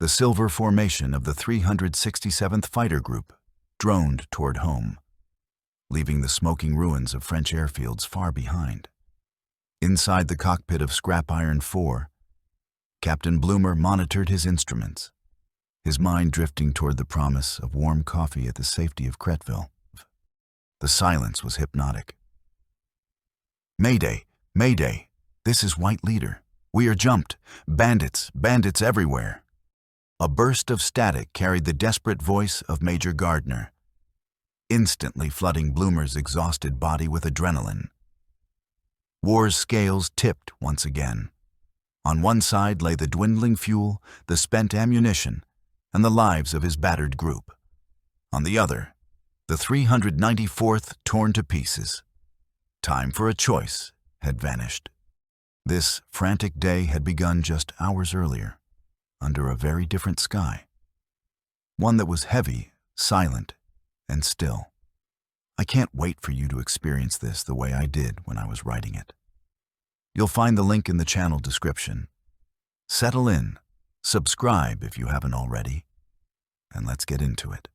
The silver formation of the 367th Fighter Group droned toward home, leaving the smoking ruins of French airfields far behind. Inside the cockpit of Scrap Iron 4, Captain Blumer monitored his instruments, his mind drifting toward the promise of warm coffee at the safety of Cretteville. The silence was hypnotic. "Mayday! Mayday! This is White Leader. We are jumped. Bandits! Bandits everywhere!" A burst of static carried the desperate voice of Major Gardner, instantly flooding Blumer's exhausted body with adrenaline. War's scales tipped once again. On one side lay the dwindling fuel, the spent ammunition, and the lives of his battered group. On the other, the 394th torn to pieces. Time for a choice had vanished. This frantic day had begun just hours earlier, under a very different sky. One that was heavy, silent, and still. I can't wait for you to experience this the way I did when I was writing it. You'll find the link in the channel description. Settle in, subscribe if you haven't already, and let's get into it.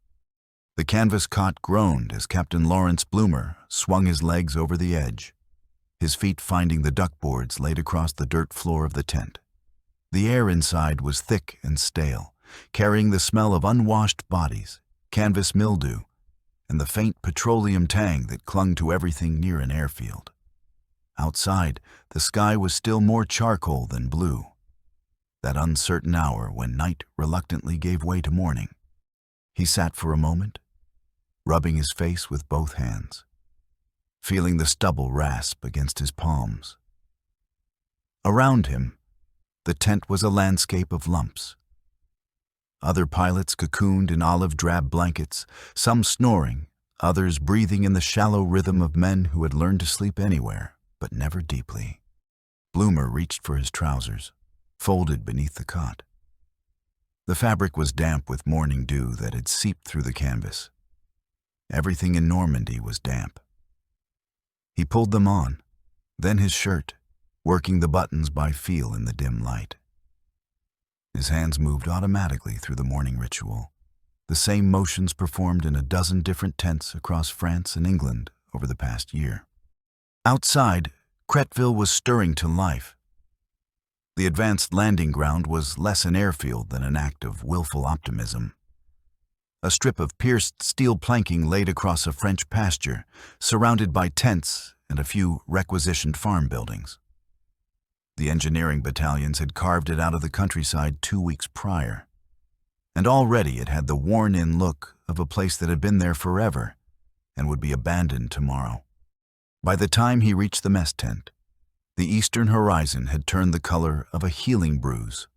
The canvas cot groaned as Captain Laurence Blumer swung his legs over the edge, his feet finding the duckboards laid across the dirt floor of the tent. The air inside was thick and stale, carrying the smell of unwashed bodies, canvas mildew, and the faint petroleum tang that clung to everything near an airfield. Outside, the sky was still more charcoal than blue, that uncertain hour when night reluctantly gave way to morning. He sat for a moment, rubbing his face with both hands, feeling the stubble rasp against his palms. Around him, the tent was a landscape of lumps. Other pilots cocooned in olive-drab blankets, some snoring, others breathing in the shallow rhythm of men who had learned to sleep anywhere, but never deeply. Blumer reached for his trousers, folded beneath the cot. The fabric was damp with morning dew that had seeped through the canvas. Everything in Normandy was damp. He pulled them on, then his shirt, working the buttons by feel in the dim light. His hands moved automatically through the morning ritual, the same motions performed in a dozen different tents across France and England over the past year. Outside, Cretteville was stirring to life. The advanced landing ground was less an airfield than an act of willful optimism. A strip of pierced steel planking laid across a French pasture, surrounded by tents and a few requisitioned farm buildings. The engineering battalions had carved it out of the countryside 2 weeks prior, and already it had the worn-in look of a place that had been there forever and would be abandoned tomorrow. By the time he reached the mess tent, the eastern horizon had turned the color of a healing bruise,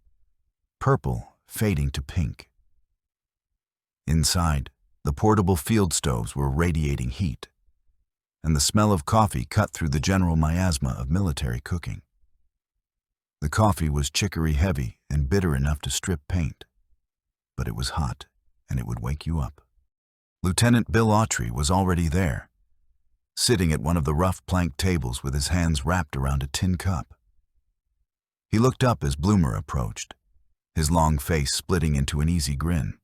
purple fading to pink. Inside, the portable field stoves were radiating heat, and the smell of coffee cut through the general miasma of military cooking. The coffee was chicory-heavy and bitter enough to strip paint, but it was hot, and it would wake you up. Lieutenant Bill Autry was already there, sitting at one of the rough plank tables with his hands wrapped around a tin cup. He looked up as Blumer approached, his long face splitting into an easy grin.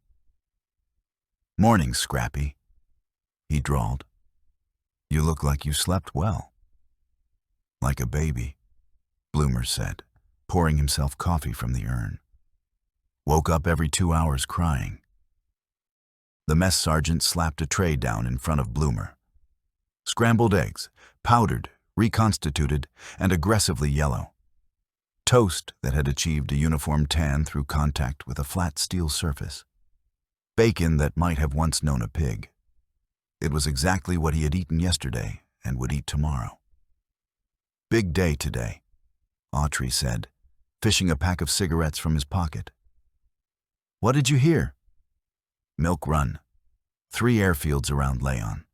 "Morning, Scrappy," he drawled. "You look like you slept well." "Like a baby," Blumer said, pouring himself coffee from the urn. "Woke up every 2 hours crying." The mess sergeant slapped a tray down in front of Blumer. Scrambled eggs, powdered, reconstituted, and aggressively yellow. Toast that had achieved a uniform tan through contact with a flat steel surface. Bacon that might have once known a pig. It was exactly what he had eaten yesterday and would eat tomorrow. "Big day today," Autry said, fishing a pack of cigarettes from his pocket. "What did you hear?" "Milk Run. 3 airfields around Laon.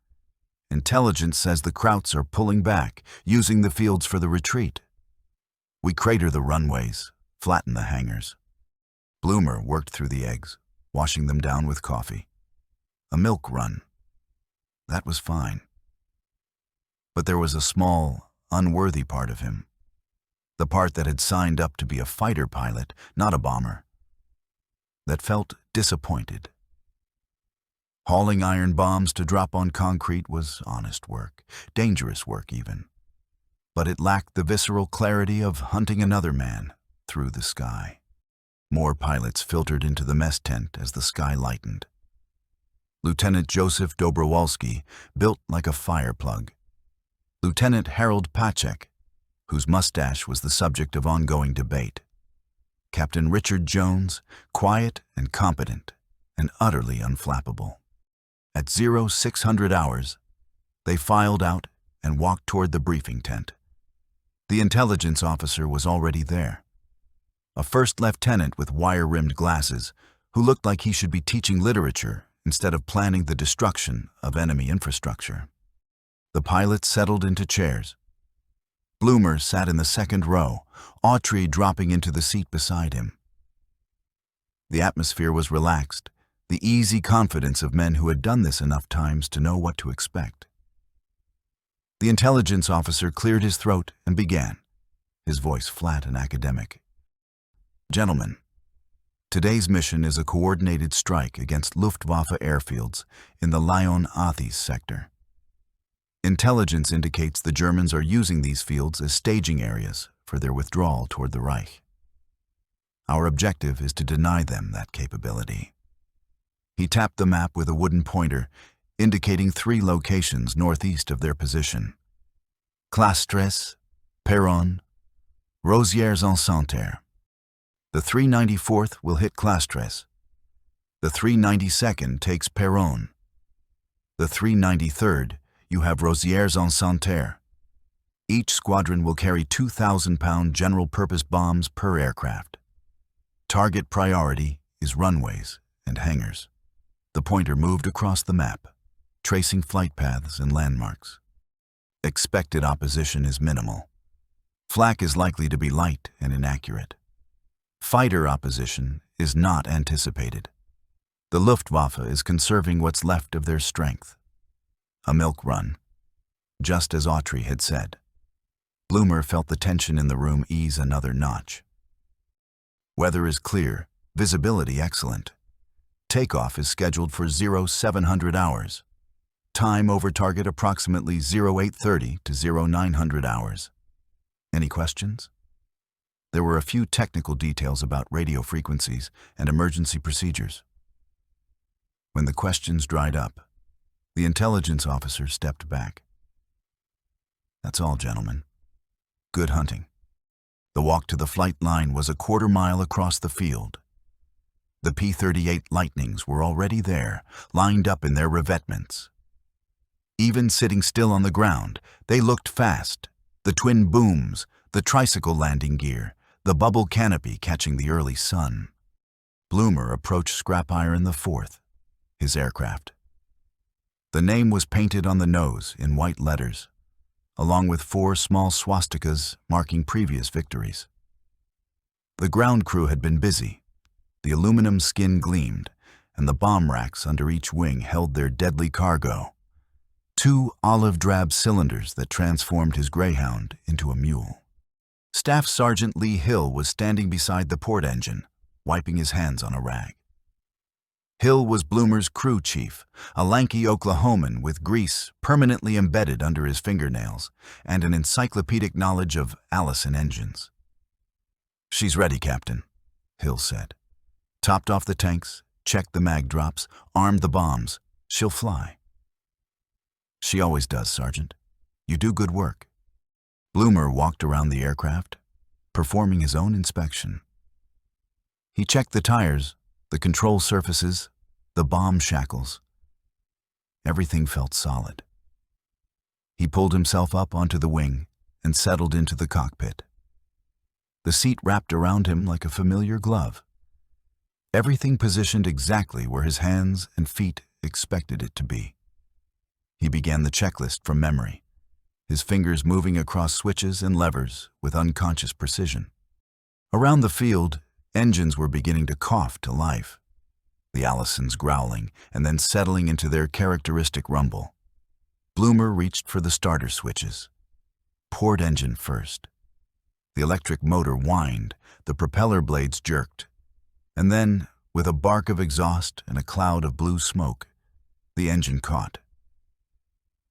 Intelligence says the Krauts are pulling back, using the fields for the retreat. We crater the runways, flatten the hangars." Blumer worked through the eggs, washing them down with coffee. A milk run. That was fine. But there was a small, unworthy part of him. The part that had signed up to be a fighter pilot, not a bomber. that felt disappointed. Hauling iron bombs to drop on concrete was honest work, dangerous work even. But it lacked the visceral clarity of hunting another man through the sky. More pilots filtered into the mess tent as the sky lightened. Lieutenant Joseph Dobrowolski, built like a fire plug. Lieutenant Harold Pacek, whose mustache was the subject of ongoing debate. Captain Richard Jones, quiet and competent and utterly unflappable. At 0600 hours, they filed out and walked toward the briefing tent. The intelligence officer was already there. A first lieutenant with wire-rimmed glasses who looked like he should be teaching literature instead of planning the destruction of enemy infrastructure. The pilots settled into chairs. Blumer sat in the second row, Autry dropping into the seat beside him. The atmosphere was relaxed, the easy confidence of men who had done this enough times to know what to expect. The intelligence officer cleared his throat and began, his voice flat and academic. Gentlemen, today's mission is a coordinated strike against Luftwaffe airfields in the Laon-Athies sector. Intelligence indicates the Germans are using these fields as staging areas for their withdrawal toward the Reich. Our objective is to deny them that capability. He tapped the map with a wooden pointer, indicating 3 locations northeast of their position. Castres, Péronne, Rosières-en-Santerre. The 394th will hit Castres. The 392nd takes Péronne. The 393rd, you have Rosières-en-Santerre. Each squadron will carry 2,000-pound general-purpose bombs per aircraft. Target priority is runways and hangars. The pointer moved across the map, tracing flight paths and landmarks. Expected opposition is minimal. Flak is likely to be light and inaccurate. Fighter opposition is not anticipated. The Luftwaffe is conserving what's left of their strength. A milk run, just as Autry had said. Blumer felt the tension in the room ease another notch. Weather is clear, visibility excellent. Takeoff is scheduled for 0700 hours. Time over target approximately 0830 to 0900 hours. Any questions? There were a few technical details about radio frequencies and emergency procedures. When the questions dried up, the intelligence officer stepped back. That's all, gentlemen. Good hunting. The walk to the flight line was a quarter-mile across the field. The P-38 Lightnings were already there, lined up in their revetments. Even sitting still on the ground, they looked fast. The twin booms, the tricycle landing gear, the bubble canopy catching the early sun. Blumer approached Scrap Iron IV, his aircraft. The name was painted on the nose in white letters, along with 4 small swastikas marking previous victories. The ground crew had been busy. The aluminum skin gleamed, and the bomb racks under each wing held their deadly cargo. 2 olive-drab cylinders that transformed his Greyhound into a mule. Staff Sergeant Lee Hill was standing beside the port engine, wiping his hands on a rag. Hill was Blumer's crew chief, a lanky Oklahoman with grease permanently embedded under his fingernails and an encyclopedic knowledge of Allison engines. "She's ready, Captain," Hill said. "Topped off the tanks, checked the mag drops, armed the bombs. She'll fly." "She always does, Sergeant. You do good work." Blumer walked around the aircraft, performing his own inspection. He checked the tires, the control surfaces, the bomb shackles. Everything felt solid. He pulled himself up onto the wing and settled into the cockpit. The seat wrapped around him like a familiar glove. Everything positioned exactly where his hands and feet expected it to be. He began the checklist from memory, his fingers moving across switches and levers with unconscious precision. Around the field, engines were beginning to cough to life, the Allisons growling and then settling into their characteristic rumble. Blumer reached for the starter switches. Port engine first. The electric motor whined, the propeller blades jerked, and then, With a bark of exhaust and a cloud of blue smoke, the engine caught.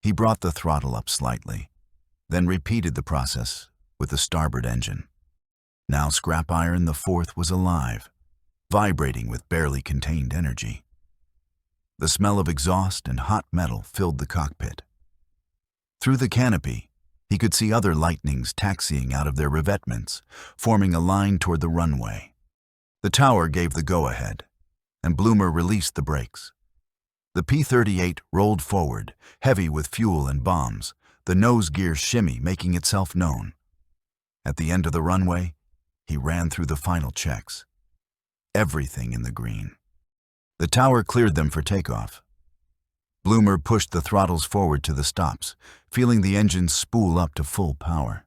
He brought the throttle up slightly, then repeated the process with the starboard engine. Now Scrap Iron the Fourth was alive, vibrating with barely contained energy. The smell of exhaust and hot metal filled the cockpit. Through the canopy, he could see other Lightnings taxiing out of their revetments, forming a line toward the runway. The tower gave the go-ahead, and Blumer released the brakes. The P-38 rolled forward, heavy with fuel and bombs, the nose gear shimmy making itself known. At the end of the runway, he ran through the final checks. Everything in the green. The tower cleared them for takeoff. Blumer pushed the throttles forward to the stops, feeling the engines spool up to full power.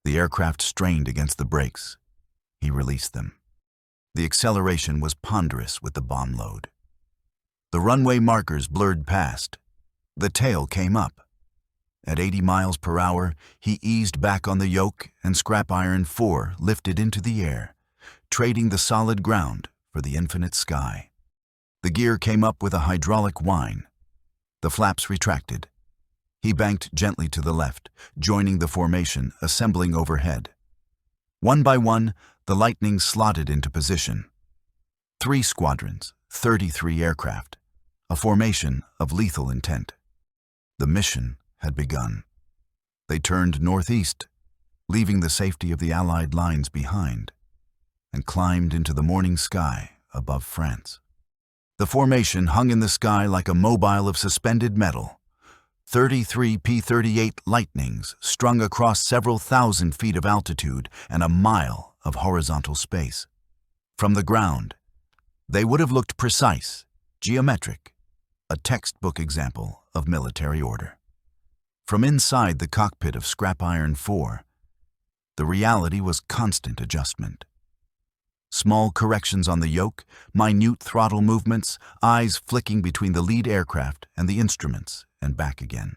The aircraft strained against the brakes. He released them. The acceleration was ponderous with the bomb load. The runway markers blurred past. The tail came up. At 80 miles per hour, he eased back on the yoke and Scrap Iron 4 lifted into the air, trading the solid ground for the infinite sky. The gear came up with a hydraulic whine. The flaps retracted. He banked gently to the left, joining the formation, assembling overhead. One by one, the Lightnings slotted into position. 3 squadrons, 33 aircraft, a formation of lethal intent. The mission had begun. They turned northeast, leaving the safety of the Allied lines behind, and climbed into the morning sky above France. The formation hung in the sky like a mobile of suspended metal. 33 P-38 Lightnings strung across several thousand feet of altitude and a mile of horizontal space. From the ground, they would have looked precise, geometric, a textbook example of military order. From inside the cockpit of Scrap Iron 4, the reality was constant adjustment. Small corrections on the yoke, minute throttle movements, eyes flicking between the lead aircraft and the instruments and back again.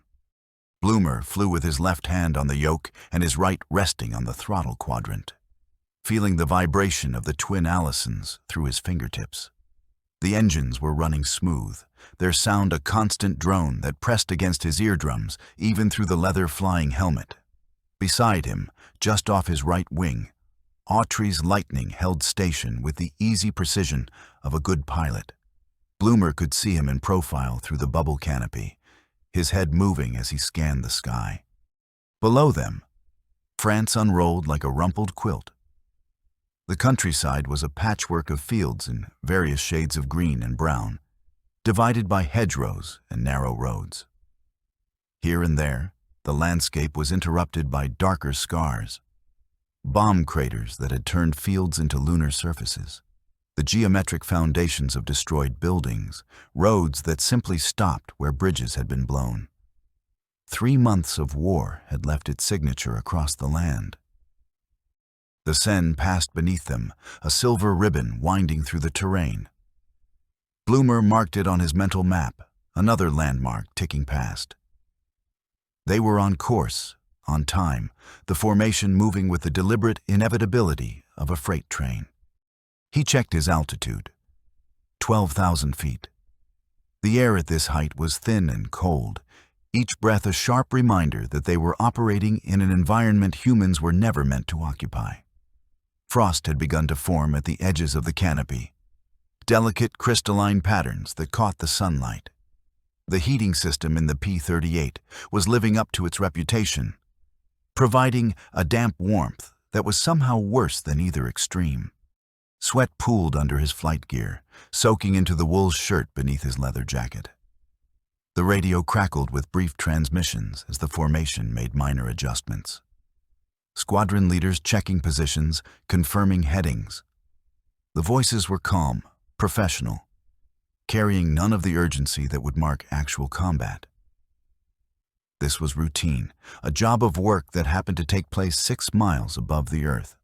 Blumer flew with his left hand on the yoke and his right resting on the throttle quadrant, feeling the vibration of the twin Allisons through his fingertips. The engines were running smooth, their sound a constant drone that pressed against his eardrums even through the leather flying helmet. Beside him, just off his right wing, Autry's Lightning held station with the easy precision of a good pilot. Blumer could see him in profile through the bubble canopy, his head moving as he scanned the sky. Below them, France unrolled like a rumpled quilt. The countryside was a patchwork of fields in various shades of green and brown, divided by hedgerows and narrow roads. Here and there, the landscape was interrupted by darker scars. Bomb craters that had turned fields into lunar surfaces, the geometric foundations of destroyed buildings, roads that simply stopped where bridges had been blown. 3 months of war had left its signature across the land. The Seine passed beneath them, a silver ribbon winding through the terrain. Blumer marked it on his mental map, another landmark ticking past. They were on course, on time, the formation moving with the deliberate inevitability of a freight train. He checked his altitude, 12,000 feet. The air at this height was thin and cold, each breath a sharp reminder that they were operating in an environment humans were never meant to occupy. Frost had begun to form at the edges of the canopy, delicate crystalline patterns that caught the sunlight. The heating system in the P-38 was living up to its reputation, providing a damp warmth that was somehow worse than either extreme. Sweat pooled under his flight gear, soaking into the wool shirt beneath his leather jacket. The radio crackled with brief transmissions as the formation made minor adjustments. Squadron leaders checking positions, confirming headings. The voices were calm, professional, carrying none of the urgency that would mark actual combat. This was routine, a job of work that happened to take place 6 miles above the earth.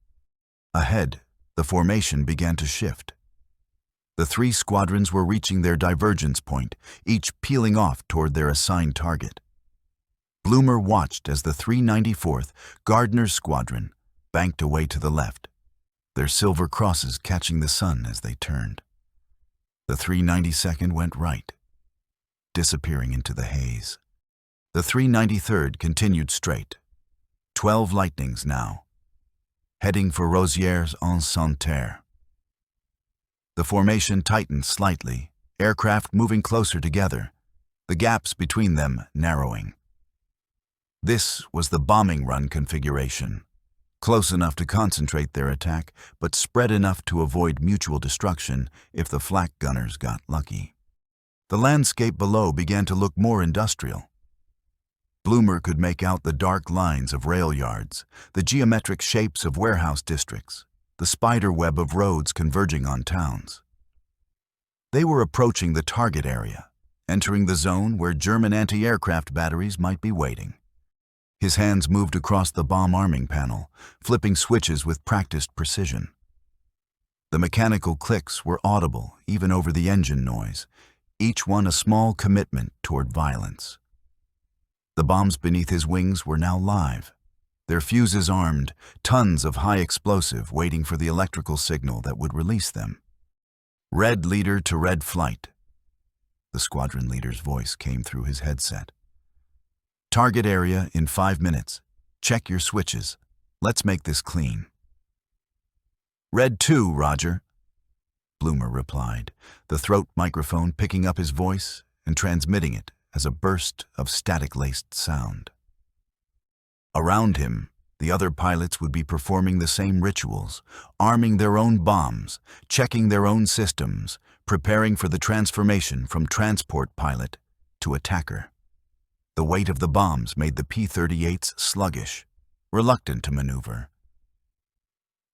Ahead, the formation began to shift. The 3 squadrons were reaching their divergence point, each peeling off toward their assigned target. Blumer watched as the 394th Gardner's Squadron banked away to the left. their silver crosses catching the sun as they turned. The 392nd went right, disappearing into the haze. The 393rd continued straight, 12 lightnings now, heading for Rosières-en-Santerre. The formation tightened slightly, aircraft moving closer together, the gaps between them narrowing. This was the bombing run configuration, close enough to concentrate their attack, but spread enough to avoid mutual destruction if the flak gunners got lucky. The landscape below began to look more industrial. Blumer could make out the dark lines of rail yards, the geometric shapes of warehouse districts, the spider web of roads converging on towns. They were approaching the target area, entering the zone where German anti-aircraft batteries might be waiting. His hands moved across the bomb arming panel, flipping switches with practiced precision. The mechanical clicks were audible even over the engine noise, each one a small commitment toward violence. The bombs beneath his wings were now live, their fuses armed, tons of high explosive waiting for the electrical signal that would release them. Red leader to red flight. The squadron leader's voice came through his headset. Target area in 5 minutes. Check your switches. Let's make this clean. Red 2, Roger. Blumer replied, the throat microphone picking up his voice and transmitting it as a burst of static-laced sound. Around him, the other pilots would be performing the same rituals, arming their own bombs, checking their own systems, preparing for the transformation from transport pilot to attacker. The weight of the bombs made the P-38s sluggish, reluctant to maneuver.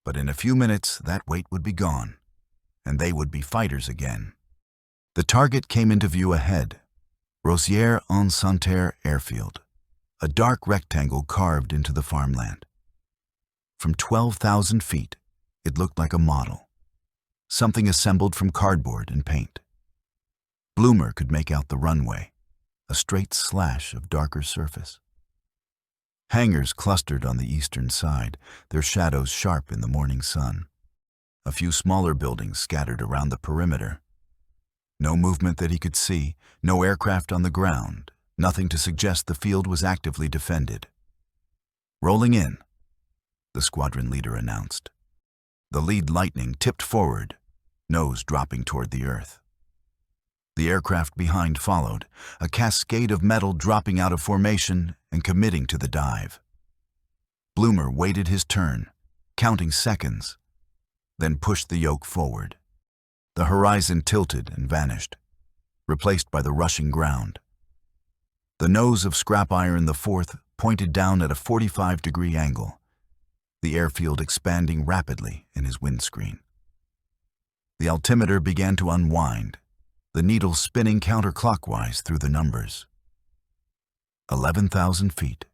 But in a few minutes, that weight would be gone, and they would be fighters again. The target came into view ahead, Rosières-en-Santerre airfield, a dark rectangle carved into the farmland. From 12,000 feet, it looked like a model, something assembled from cardboard and paint. Blumer could make out the runway, a straight slash of darker surface. Hangars clustered on the eastern side, their shadows sharp in the morning sun. A few smaller buildings scattered around the perimeter. No movement that he could see, no aircraft on the ground, nothing to suggest the field was actively defended. Rolling in, the squadron leader announced. The lead Lightning tipped forward, nose dropping toward the earth. The aircraft behind followed, a cascade of metal dropping out of formation and committing to the dive. Blumer waited his turn, counting seconds, then pushed the yoke forward. The horizon tilted and vanished, replaced by the rushing ground. The nose of scrap iron the 4th pointed down at a 45-degree angle, the airfield expanding rapidly in his windscreen. The altimeter began to unwind, the needle spinning counterclockwise through the numbers. 11,000 feet,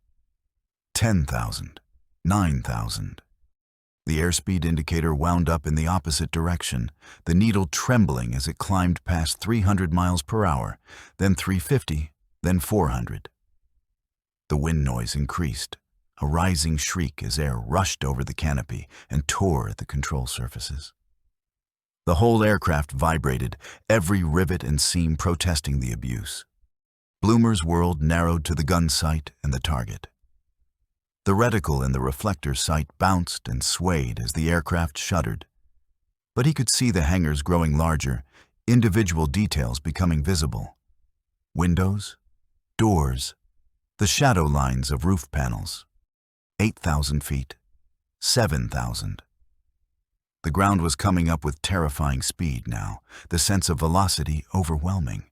10,000, 9,000. The airspeed indicator wound up in the opposite direction, the needle trembling as it climbed past 300 miles per hour, then 350, then 400. The wind noise increased, a rising shriek as air rushed over the canopy and tore at the control surfaces. The whole aircraft vibrated, every rivet and seam protesting the abuse. Blumer's world narrowed to the gun sight and the target. The reticle in the reflector sight bounced and swayed as the aircraft shuddered. But he could see the hangars growing larger, individual details becoming visible. Windows, doors, the shadow lines of roof panels. 8,000 feet, 7,000. The ground was coming up with terrifying speed now, the sense of velocity overwhelming.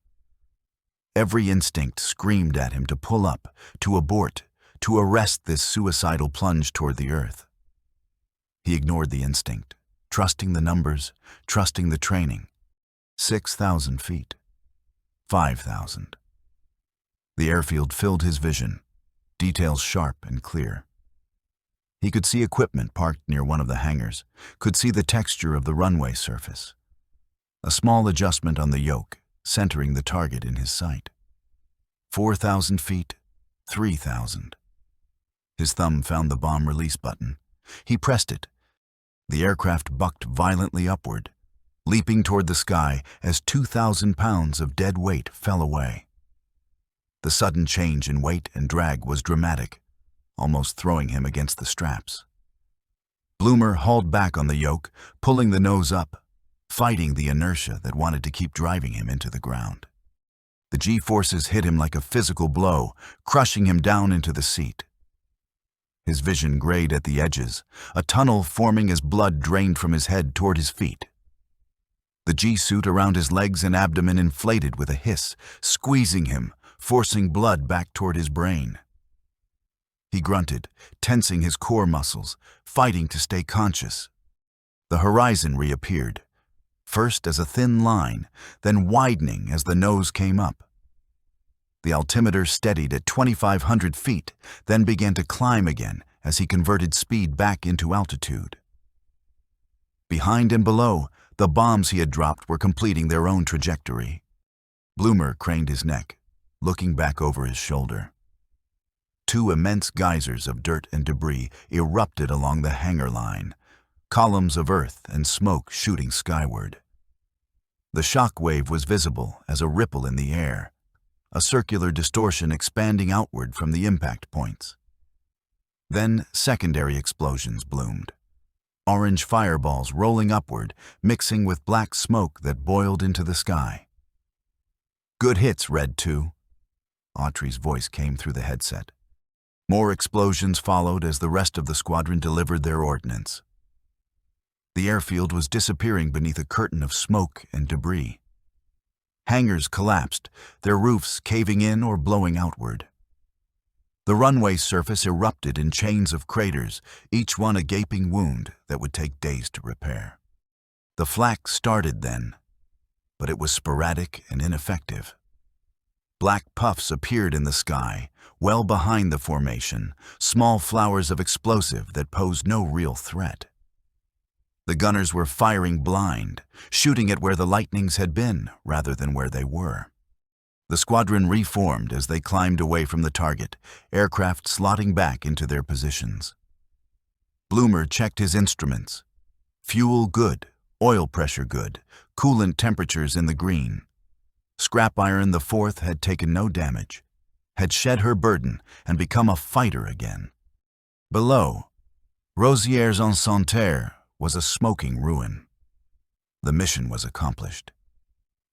Every instinct screamed at him to pull up, to abort, to arrest this suicidal plunge toward the earth. He ignored the instinct, trusting the numbers, trusting the training. 6,000 feet, 5,000. The airfield filled his vision, details sharp and clear. He could see equipment parked near one of the hangars, could see the texture of the runway surface. A small adjustment on the yoke, centering the target in his sight. 4,000 feet, 3,000. His thumb found the bomb release button. He pressed it. The aircraft bucked violently upward, leaping toward the sky as 2,000 pounds of dead weight fell away. The sudden change in weight and drag was dramatic, almost throwing him against the straps. Blumer hauled back on the yoke, pulling the nose up, fighting the inertia that wanted to keep driving him into the ground. The G-forces hit him like a physical blow, crushing him down into the seat. His vision grayed at the edges, a tunnel forming as blood drained from his head toward his feet. The G-suit around his legs and abdomen inflated with a hiss, squeezing him, forcing blood back toward his brain. He grunted, tensing his core muscles, fighting to stay conscious. The horizon reappeared, first as a thin line, then widening as the nose came up. The altimeter steadied at 2,500 feet, then began to climb again as he converted speed back into altitude. Behind and below, the bombs he had dropped were completing their own trajectory. Blumer craned his neck, looking back over his shoulder. Two immense geysers of dirt and debris erupted along the hangar line, columns of earth and smoke shooting skyward. The shock wave was visible as a ripple in the air, a circular distortion expanding outward from the impact points. Then secondary explosions bloomed, orange fireballs rolling upward, mixing with black smoke that boiled into the sky. "Good hits, Red 2. Autry's voice came through the headset. More explosions followed as the rest of the squadron delivered their ordnance. The airfield was disappearing beneath a curtain of smoke and debris. Hangars collapsed, their roofs caving in or blowing outward. The runway surface erupted in chains of craters, each one a gaping wound that would take days to repair. The flak started then, but it was sporadic and ineffective. Black puffs appeared in the sky, well behind the formation, small flowers of explosive that posed no real threat. The gunners were firing blind, shooting at where the lightnings had been rather than where they were. The squadron reformed as they climbed away from the target, aircraft slotting back into their positions. Blumer checked his instruments. Fuel good, oil pressure good, coolant temperatures in the green. Scrap Iron the Fourth had taken no damage, had shed her burden and become a fighter again. Below, Rosières-en-Santerre was a smoking ruin. The mission was accomplished.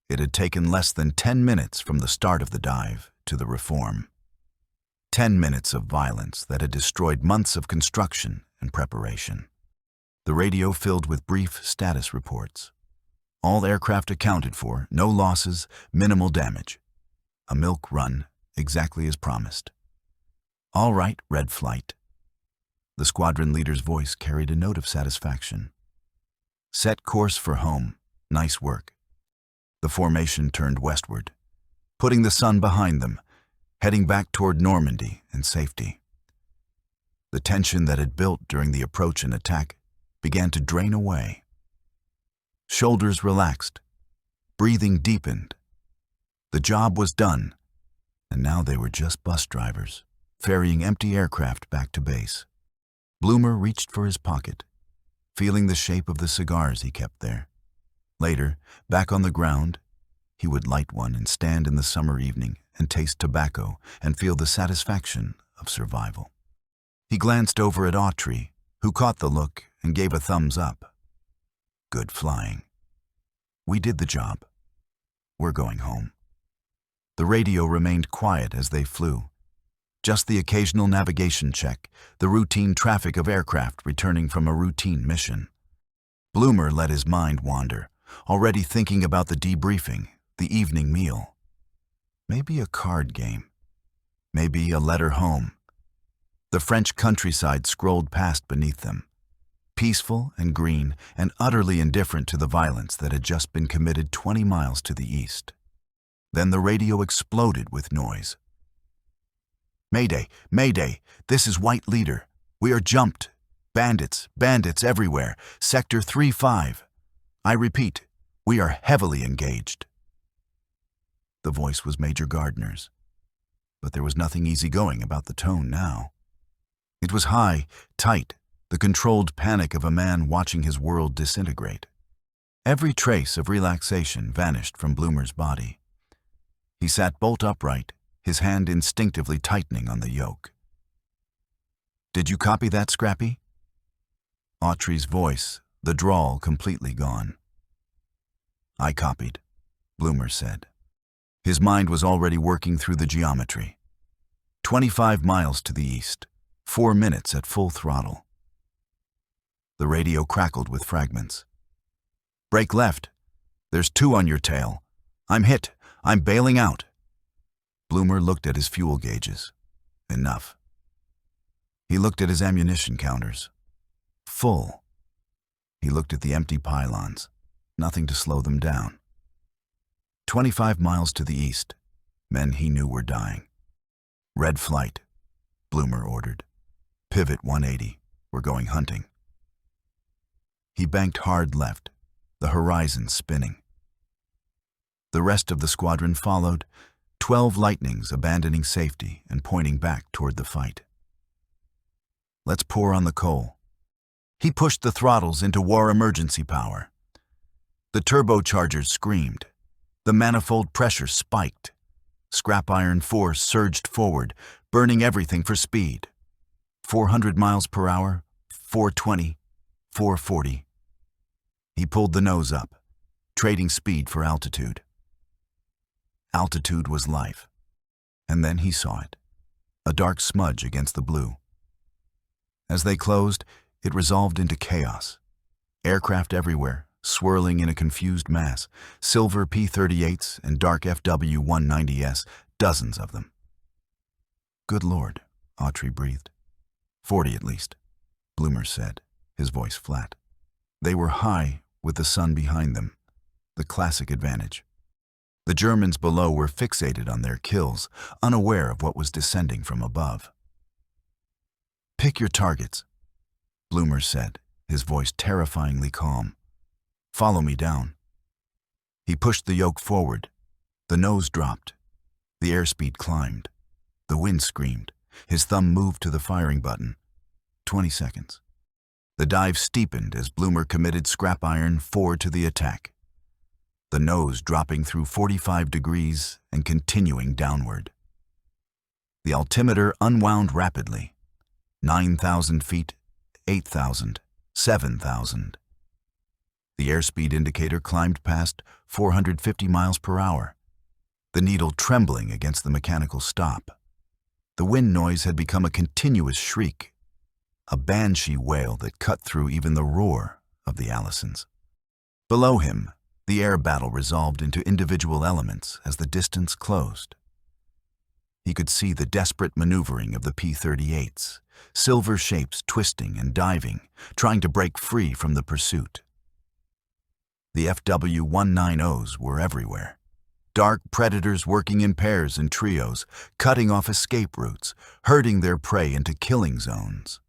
It had taken less than 10 minutes from the start of the dive to the reform. 10 minutes of violence that had destroyed months of construction and preparation. The radio filled with brief status reports. All aircraft accounted for, no losses, minimal damage. A milk run, exactly as promised. All right, Red Flight. The squadron leader's voice carried a note of satisfaction. Set course for home. Nice work. The formation turned westward, putting the sun behind them, heading back toward Normandy and safety. The tension that had built during the approach and attack began to drain away. Shoulders relaxed, breathing deepened. The job was done, and now they were just bus drivers, ferrying empty aircraft back to base. Blumer reached for his pocket, feeling the shape of the cigars he kept there. Later, back on the ground, he would light one and stand in the summer evening and taste tobacco and feel the satisfaction of survival. He glanced over at Autry, who caught the look and gave a thumbs up. Good flying. We did the job. We're going home. The radio remained quiet as they flew. Just the occasional navigation check, the routine traffic of aircraft returning from a routine mission. Blumer let his mind wander, already thinking about the debriefing, the evening meal. Maybe a card game. Maybe a letter home. The French countryside scrolled past beneath them, peaceful and green and utterly indifferent to the violence that had just been committed 20 miles to the east. Then the radio exploded with noise. Mayday, Mayday, this is White Leader. We are jumped. Bandits, bandits everywhere. Sector 3-5. I repeat, we are heavily engaged. The voice was Major Gardner's, but there was nothing easygoing about the tone now. It was high, tight, the controlled panic of a man watching his world disintegrate. Every trace of relaxation vanished from Blumer's body. He sat bolt upright, his hand instinctively tightening on the yoke. "Did you copy that, Scrappy?" Autry's voice, the drawl completely gone. "I copied," Blumer said. His mind was already working through the geometry. 25 miles to the east, 4 minutes at full throttle. The radio crackled with fragments. "Brake left. There's 2 on your tail. I'm hit. I'm bailing out." Blumer looked at his fuel gauges. Enough. He looked at his ammunition counters. Full. He looked at the empty pylons. Nothing to slow them down. 25 miles to the east. Men he knew were dying. "Red flight," Blumer ordered. "Pivot 180. We're going hunting." He banked hard left, the horizon spinning. The rest of the squadron followed, 12 Lightnings abandoning safety and pointing back toward the fight. "Let's pour on the coal." He pushed the throttles into war emergency power. The turbochargers screamed. The manifold pressure spiked. Scrap iron force surged forward, burning everything for speed. 400 miles per hour, 420, 440. He pulled the nose up, trading speed for altitude. Altitude was life. And then he saw it, a dark smudge against the blue. As they closed, it resolved into chaos. Aircraft everywhere, swirling in a confused mass, silver P-38s and dark FW-190s, dozens of them. "Good Lord," Autry breathed. 40 at least, Blumer said, his voice flat. They were high, with the sun behind them, the classic advantage. The Germans below were fixated on their kills, unaware of what was descending from above. "Pick your targets," Blumer said, his voice terrifyingly calm. "Follow me down." He pushed the yoke forward. The nose dropped. The airspeed climbed. The wind screamed. His thumb moved to the firing button. 20 seconds. The dive steepened as Blumer committed scrap iron forward to the attack. The nose dropping through 45 degrees and continuing downward. The altimeter unwound rapidly. 9,000 feet, 8,000, 7,000. The airspeed indicator climbed past 450 miles per hour, the needle trembling against the mechanical stop. The wind noise had become a continuous shriek, a banshee wail that cut through even the roar of the Allisons. Below him, the air battle resolved into individual elements as the distance closed. He could see the desperate maneuvering of the P-38s, silver shapes twisting and diving, trying to break free from the pursuit. The FW-190s were everywhere. Dark predators working in pairs and trios, cutting off escape routes, herding their prey into killing zones.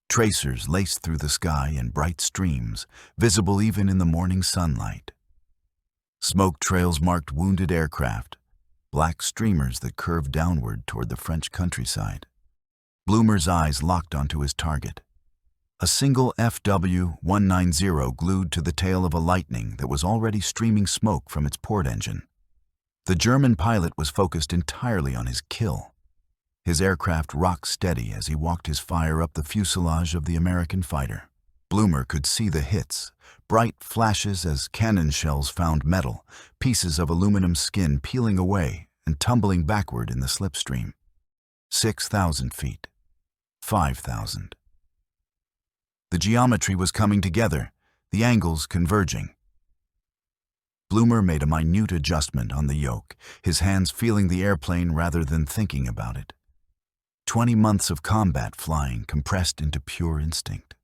Tracers laced through the sky in bright streams, visible even in the morning sunlight. Smoke trails marked wounded aircraft, black streamers that curved downward toward the French countryside. Blumer's eyes locked onto his target. A single FW-190 glued to the tail of a Lightning that was already streaming smoke from its port engine. The German pilot was focused entirely on his kill. His aircraft rocked steady as he walked his fire up the fuselage of the American fighter. Blumer could see the hits, bright flashes as cannon shells found metal, pieces of aluminum skin peeling away and tumbling backward in the slipstream. 6,000 feet. 5,000. The geometry was coming together, the angles converging. Blumer made a minute adjustment on the yoke, his hands feeling the airplane rather than thinking about it. 20 months of combat flying compressed into pure instinct.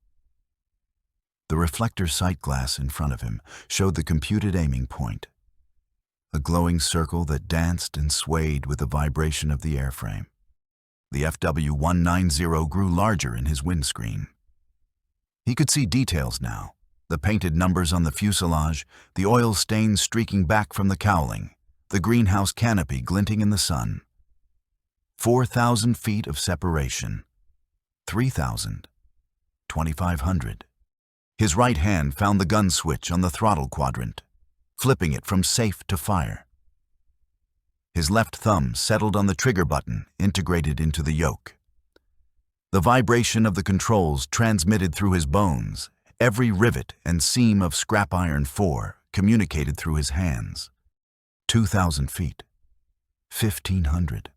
The reflector sight glass in front of him showed the computed aiming point, a glowing circle that danced and swayed with the vibration of the airframe. The FW-190 grew larger in his windscreen. He could see details now, the painted numbers on the fuselage, the oil stains streaking back from the cowling, the greenhouse canopy glinting in the sun. 4,000 feet of separation. 3,000. 2,500. His right hand found the gun switch on the throttle quadrant, flipping it from safe to fire. His left thumb settled on the trigger button integrated into the yoke. The vibration of the controls transmitted through his bones. Every rivet and seam of scrap iron 4 communicated through his hands. 2,000 feet. 1,500.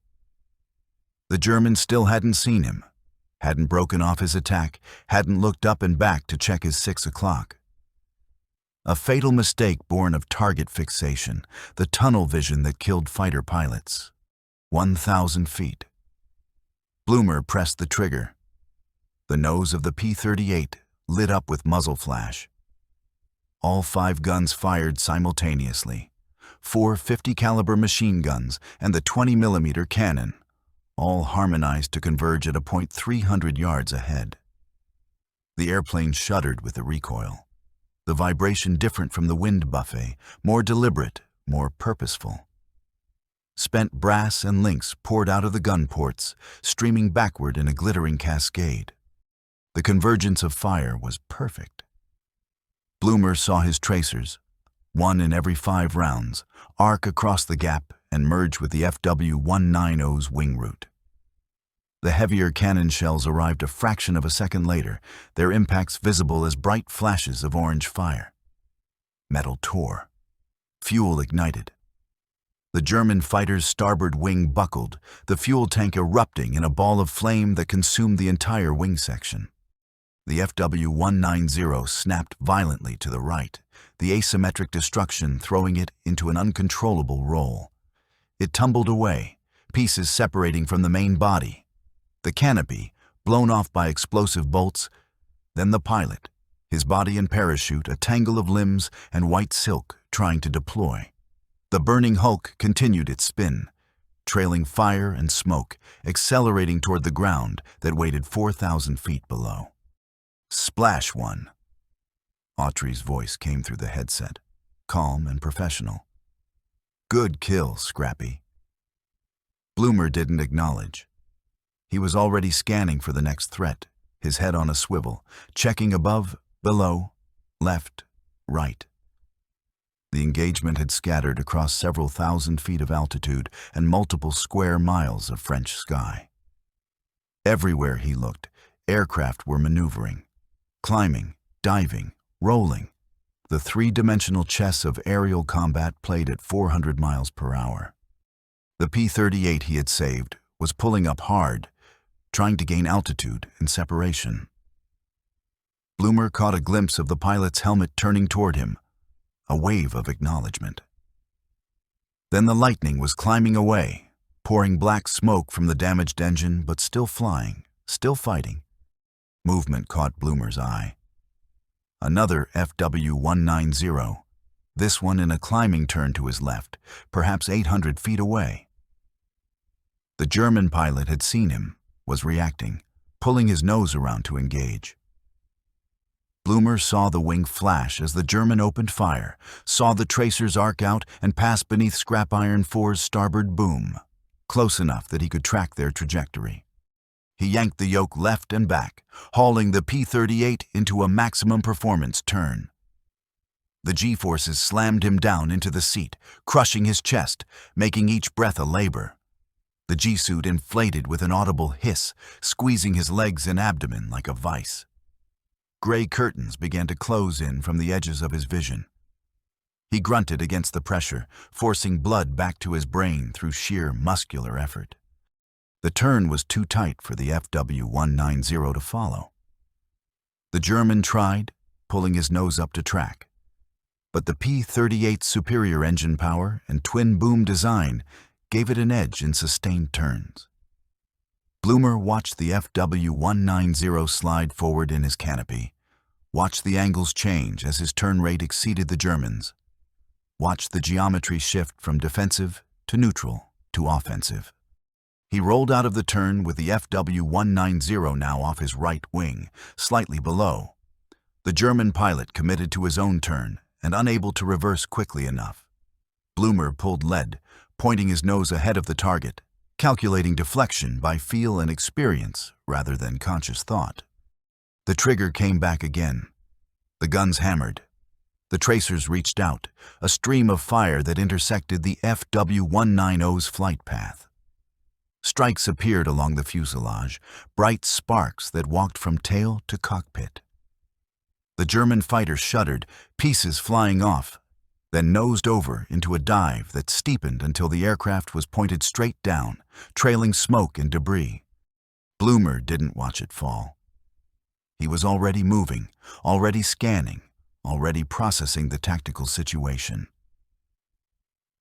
The German still hadn't seen him, hadn't broken off his attack, hadn't looked up and back to check his 6 o'clock. A fatal mistake born of target fixation, the tunnel vision that killed fighter pilots. 1,000 feet. Blumer pressed the trigger. The nose of the P-38 lit up with muzzle flash. All 5 guns fired simultaneously. 4 50-caliber machine guns and the 20mm cannon, all harmonized to converge at a point 300 yards ahead. The airplane shuddered with the recoil. The vibration different from the wind buffet, more deliberate, more purposeful. Spent brass and links poured out of the gun ports, streaming backward in a glittering cascade. The convergence of fire was perfect. Blumer saw his tracers, 1 in every 5 rounds, arc across the gap and merge with the FW-190's wing route. The heavier cannon shells arrived a fraction of a second later, their impacts visible as bright flashes of orange fire. Metal tore. Fuel ignited. The German fighter's starboard wing buckled, the fuel tank erupting in a ball of flame that consumed the entire wing section. The FW-190 snapped violently to the right, the asymmetric destruction throwing it into an uncontrollable roll. It tumbled away, pieces separating from the main body. The canopy, blown off by explosive bolts, then the pilot, his body and parachute a tangle of limbs and white silk trying to deploy. The burning hulk continued its spin, trailing fire and smoke, accelerating toward the ground that waited 4,000 feet below. Splash 1. Autry's voice came through the headset, calm and professional. Good kill, Scrappy. Blumer didn't acknowledge. He was already scanning for the next threat, his head on a swivel, checking above, below, left, right. The engagement had scattered across several thousand feet of altitude and multiple square miles of French sky. Everywhere he looked, aircraft were maneuvering, climbing, diving, rolling. The 3-dimensional chess of aerial combat played at 400 miles per hour. The P-38 he had saved was pulling up hard, trying to gain altitude and separation. Blumer caught a glimpse of the pilot's helmet turning toward him, a wave of acknowledgement. Then the Lightning was climbing away, pouring black smoke from the damaged engine, but still flying, still fighting. Movement caught Blumer's eye. Another FW-190, this one in a climbing turn to his left, perhaps 800 feet away. The German pilot had seen him, was reacting, pulling his nose around to engage. Blumer saw the wing flash as the German opened fire, saw the tracers arc out and pass beneath Scrap Iron 4's starboard boom, close enough that he could track their trajectory. He yanked the yoke left and back, hauling the P-38 into a maximum performance turn. The G-forces slammed him down into the seat, crushing his chest, making each breath a labor. The G-suit inflated with an audible hiss, squeezing his legs and abdomen like a vice. Gray curtains began to close in from the edges of his vision. He grunted against the pressure, forcing blood back to his brain through sheer muscular effort. The turn was too tight for the FW-190 to follow. The German tried, pulling his nose up to track. But the P-38's superior engine power and twin-boom design gave it an edge in sustained turns. Blumer watched the FW-190 slide forward in his canopy, watched the angles change as his turn rate exceeded the Germans, watched the geometry shift from defensive to neutral to offensive. He rolled out of the turn with the FW-190 now off his right wing, slightly below. The German pilot committed to his own turn and unable to reverse quickly enough. Blumer pulled lead, pointing his nose ahead of the target, calculating deflection by feel and experience rather than conscious thought. The trigger came back again. The guns hammered. The tracers reached out, a stream of fire that intersected the FW-190's flight path. Strikes appeared along the fuselage, bright sparks that walked from tail to cockpit. The German fighter shuddered, pieces flying off, then nosed over into a dive that steepened until the aircraft was pointed straight down, trailing smoke and debris. Blumer didn't watch it fall. He was already moving, already scanning, already processing the tactical situation.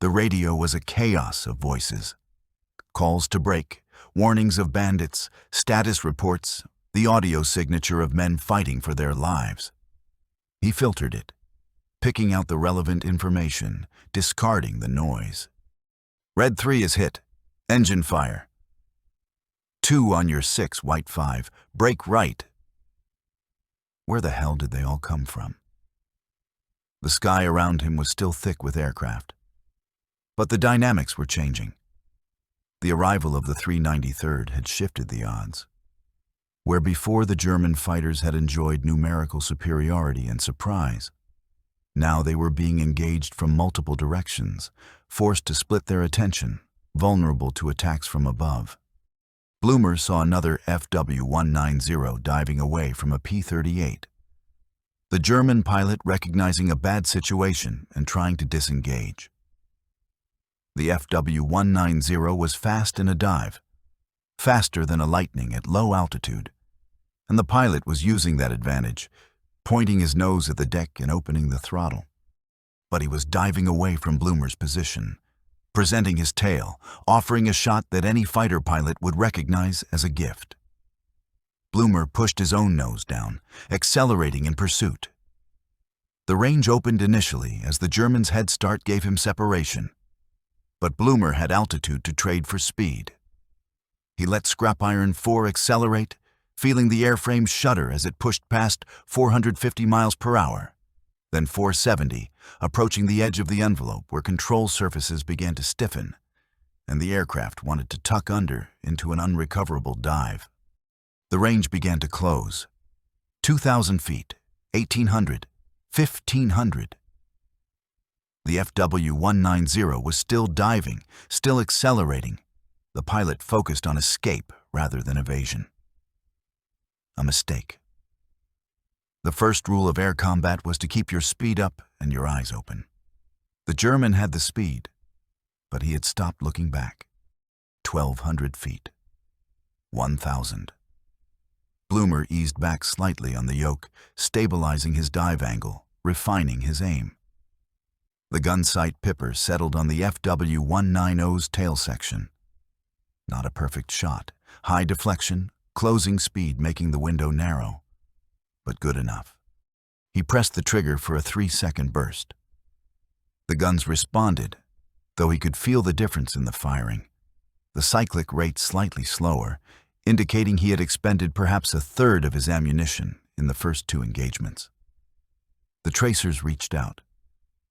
The radio was a chaos of voices. Calls to break, warnings of bandits, status reports, the audio signature of men fighting for their lives. He filtered it, picking out the relevant information, discarding the noise. Red 3 is hit. Engine fire. 2 on your 6, White 5. Brake right. Where the hell did they all come from? The sky around him was still thick with aircraft. But the dynamics were changing. The arrival of the 393rd had shifted the odds. Where before the German fighters had enjoyed numerical superiority and surprise, now they were being engaged from multiple directions, forced to split their attention, vulnerable to attacks from above. Blumer saw another FW-190 diving away from a P-38. The German pilot recognizing a bad situation and trying to disengage. The FW-190 was fast in a dive, faster than a Lightning at low altitude, and the pilot was using that advantage, pointing his nose at the deck and opening the throttle. But he was diving away from Blumer's position, presenting his tail, offering a shot that any fighter pilot would recognize as a gift. Blumer pushed his own nose down, accelerating in pursuit. The range opened initially as the German's head start gave him separation, but Blumer had altitude to trade for speed. He let Scrap Iron 4 accelerate, feeling the airframe shudder as it pushed past 450 miles per hour, then 470, approaching the edge of the envelope where control surfaces began to stiffen, and the aircraft wanted to tuck under into an unrecoverable dive. The range began to close. 2,000 feet, 1,800, 1,500. The FW-190 was still diving, still accelerating. The pilot focused on escape rather than evasion. A mistake. The first rule of air combat was to keep your speed up and your eyes open. The German had the speed, but he had stopped looking back. 1,200 feet. 1,000. Blumer eased back slightly on the yoke, stabilizing his dive angle, refining his aim. The gun sight pipper settled on the FW-190's tail section. Not a perfect shot, high deflection, closing speed making the window narrow, but good enough. He pressed the trigger for a 3-second burst. The guns responded, though he could feel the difference in the firing. The cyclic rate slightly slower, indicating he had expended perhaps a third of his ammunition in the first 2 engagements. The tracers reached out,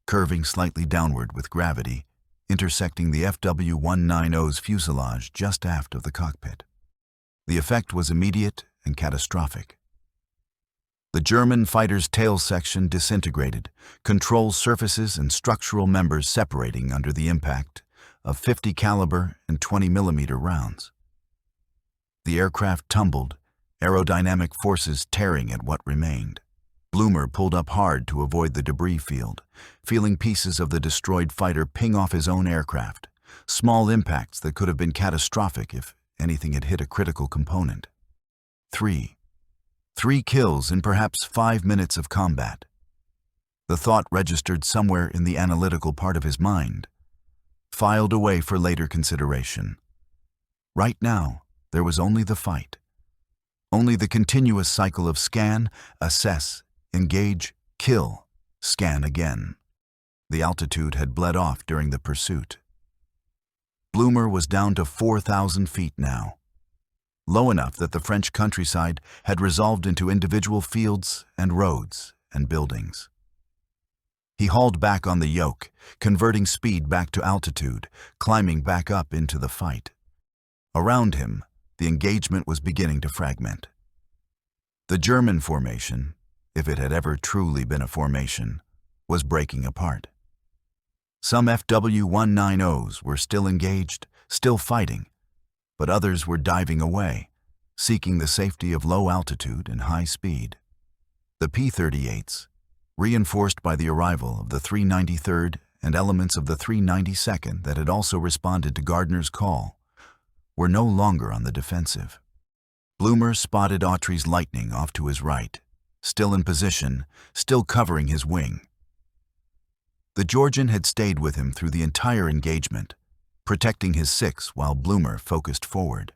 curving slightly downward with gravity, intersecting the FW-190's fuselage just aft of the cockpit. The effect was immediate and catastrophic. The German fighter's tail section disintegrated, control surfaces and structural members separating under the impact of 50 caliber and 20 millimeter rounds. The aircraft tumbled, aerodynamic forces tearing at what remained. Blumer pulled up hard to avoid the debris field, feeling pieces of the destroyed fighter ping off his own aircraft, small impacts that could have been catastrophic if anything had hit a critical component. 3 kills in perhaps 5 minutes of combat. The thought registered somewhere in the analytical part of his mind, filed away for later consideration. Right now, there was only the fight. Only the continuous cycle of scan, assess, engage, kill, scan again. The altitude had bled off during the pursuit. Blumer was down to 4,000 feet now, low enough that the French countryside had resolved into individual fields and roads and buildings. He hauled back on the yoke, converting speed back to altitude, climbing back up into the fight. Around him, the engagement was beginning to fragment. The German formation, if it had ever truly been a formation, was breaking apart. Some FW-190s were still engaged, still fighting, but others were diving away, seeking the safety of low altitude and high speed. The P-38s, reinforced by the arrival of the 393rd and elements of the 392nd that had also responded to Gardner's call, were no longer on the defensive. Blumer spotted Autry's Lightning off to his right, still in position, still covering his wing. The Georgian had stayed with him through the entire engagement, protecting his six while Blumer focused forward.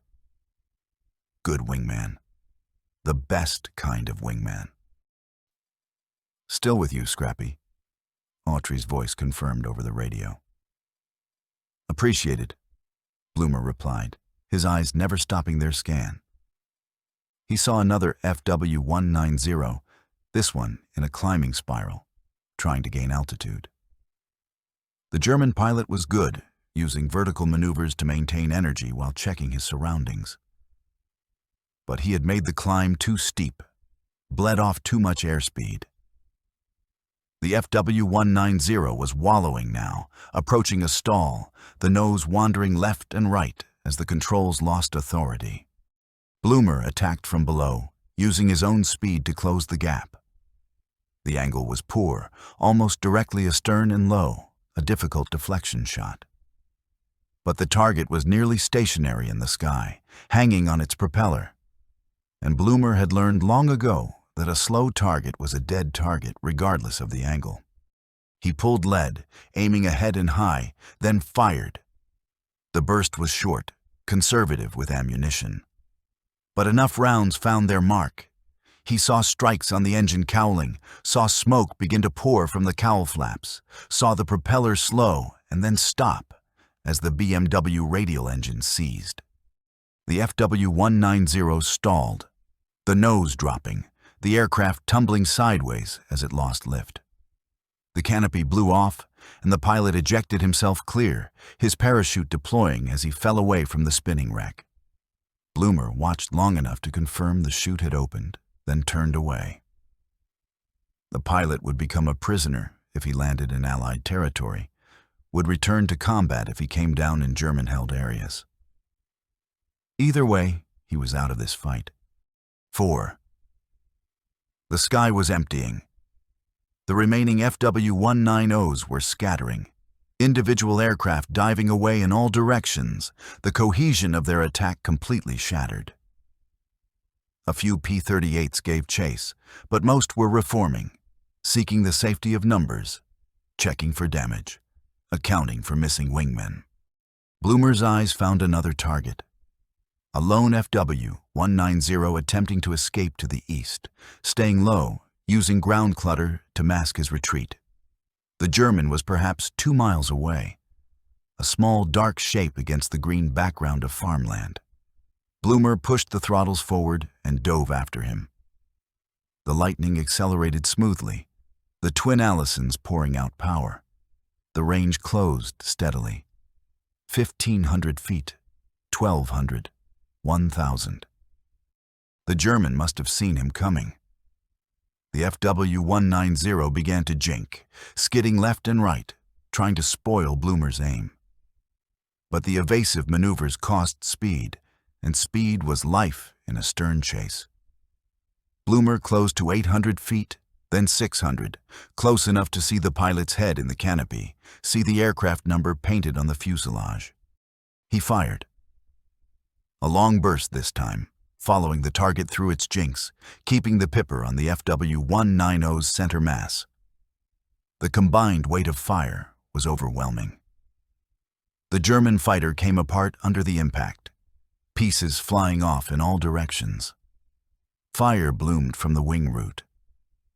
Good wingman. The best kind of wingman. Still with you, Scrappy, Autry's voice confirmed over the radio. Appreciated, Blumer replied, his eyes never stopping their scan. He saw another FW-190, this one in a climbing spiral, trying to gain altitude. The German pilot was good, using vertical maneuvers to maintain energy while checking his surroundings. But he had made the climb too steep, bled off too much airspeed. The FW-190 was wallowing now, approaching a stall, the nose wandering left and right as the controls lost authority. Blumer attacked from below, using his own speed to close the gap. The angle was poor, almost directly astern and low, a difficult deflection shot. But the target was nearly stationary in the sky, hanging on its propeller. And Blumer had learned long ago that a slow target was a dead target regardless of the angle. He pulled lead, aiming ahead and high, then fired. The burst was short, conservative with ammunition. But enough rounds found their mark. He saw strikes on the engine cowling, saw smoke begin to pour from the cowl flaps, saw the propeller slow and then stop as the BMW radial engine seized. The FW-190 stalled, the nose dropping, the aircraft tumbling sideways as it lost lift. The canopy blew off, and the pilot ejected himself clear, his parachute deploying as he fell away from the spinning wreck. Blumer watched long enough to confirm the chute had opened, then turned away. The pilot would become a prisoner if he landed in Allied territory, would return to combat if he came down in German-held areas. Either way, he was out of this fight. 4. The sky was emptying. The remaining FW-190s were scattering, individual aircraft diving away in all directions, the cohesion of their attack completely shattered. A few P-38s gave chase, but most were reforming, seeking the safety of numbers, checking for damage, accounting for missing wingmen. Blumer's eyes found another target. A lone FW-190 attempting to escape to the east, staying low, using ground clutter to mask his retreat. The German was perhaps 2 miles away, a small dark shape against the green background of farmland. Blumer pushed the throttles forward and dove after him. The Lightning accelerated smoothly, the twin Allisons pouring out power. The range closed steadily. 1,500 feet, 1,200, 1,000. The German must have seen him coming. The FW-190 began to jink, skidding left and right, trying to spoil Blumer's aim. But the evasive maneuvers cost speed, and speed was life in a stern chase. Blumer closed to 800 feet, then 600, close enough to see the pilot's head in the canopy, see the aircraft number painted on the fuselage. He fired. A long burst this time, following the target through its jinks, keeping the pipper on the FW-190's center mass. The combined weight of fire was overwhelming. The German fighter came apart under the impact, pieces flying off in all directions. Fire bloomed from the wing root.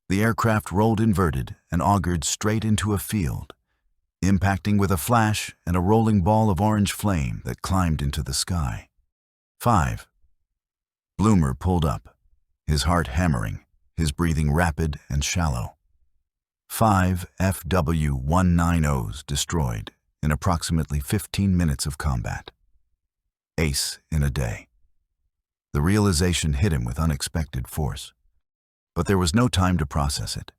The aircraft rolled inverted and augured straight into a field, impacting with a flash and a rolling ball of orange flame that climbed into the sky. 5. Blumer pulled up, his heart hammering, his breathing rapid and shallow. 5 FW-190s destroyed in approximately 15 minutes of combat. Ace in a day. The realization hit him with unexpected force. But there was no time to process it.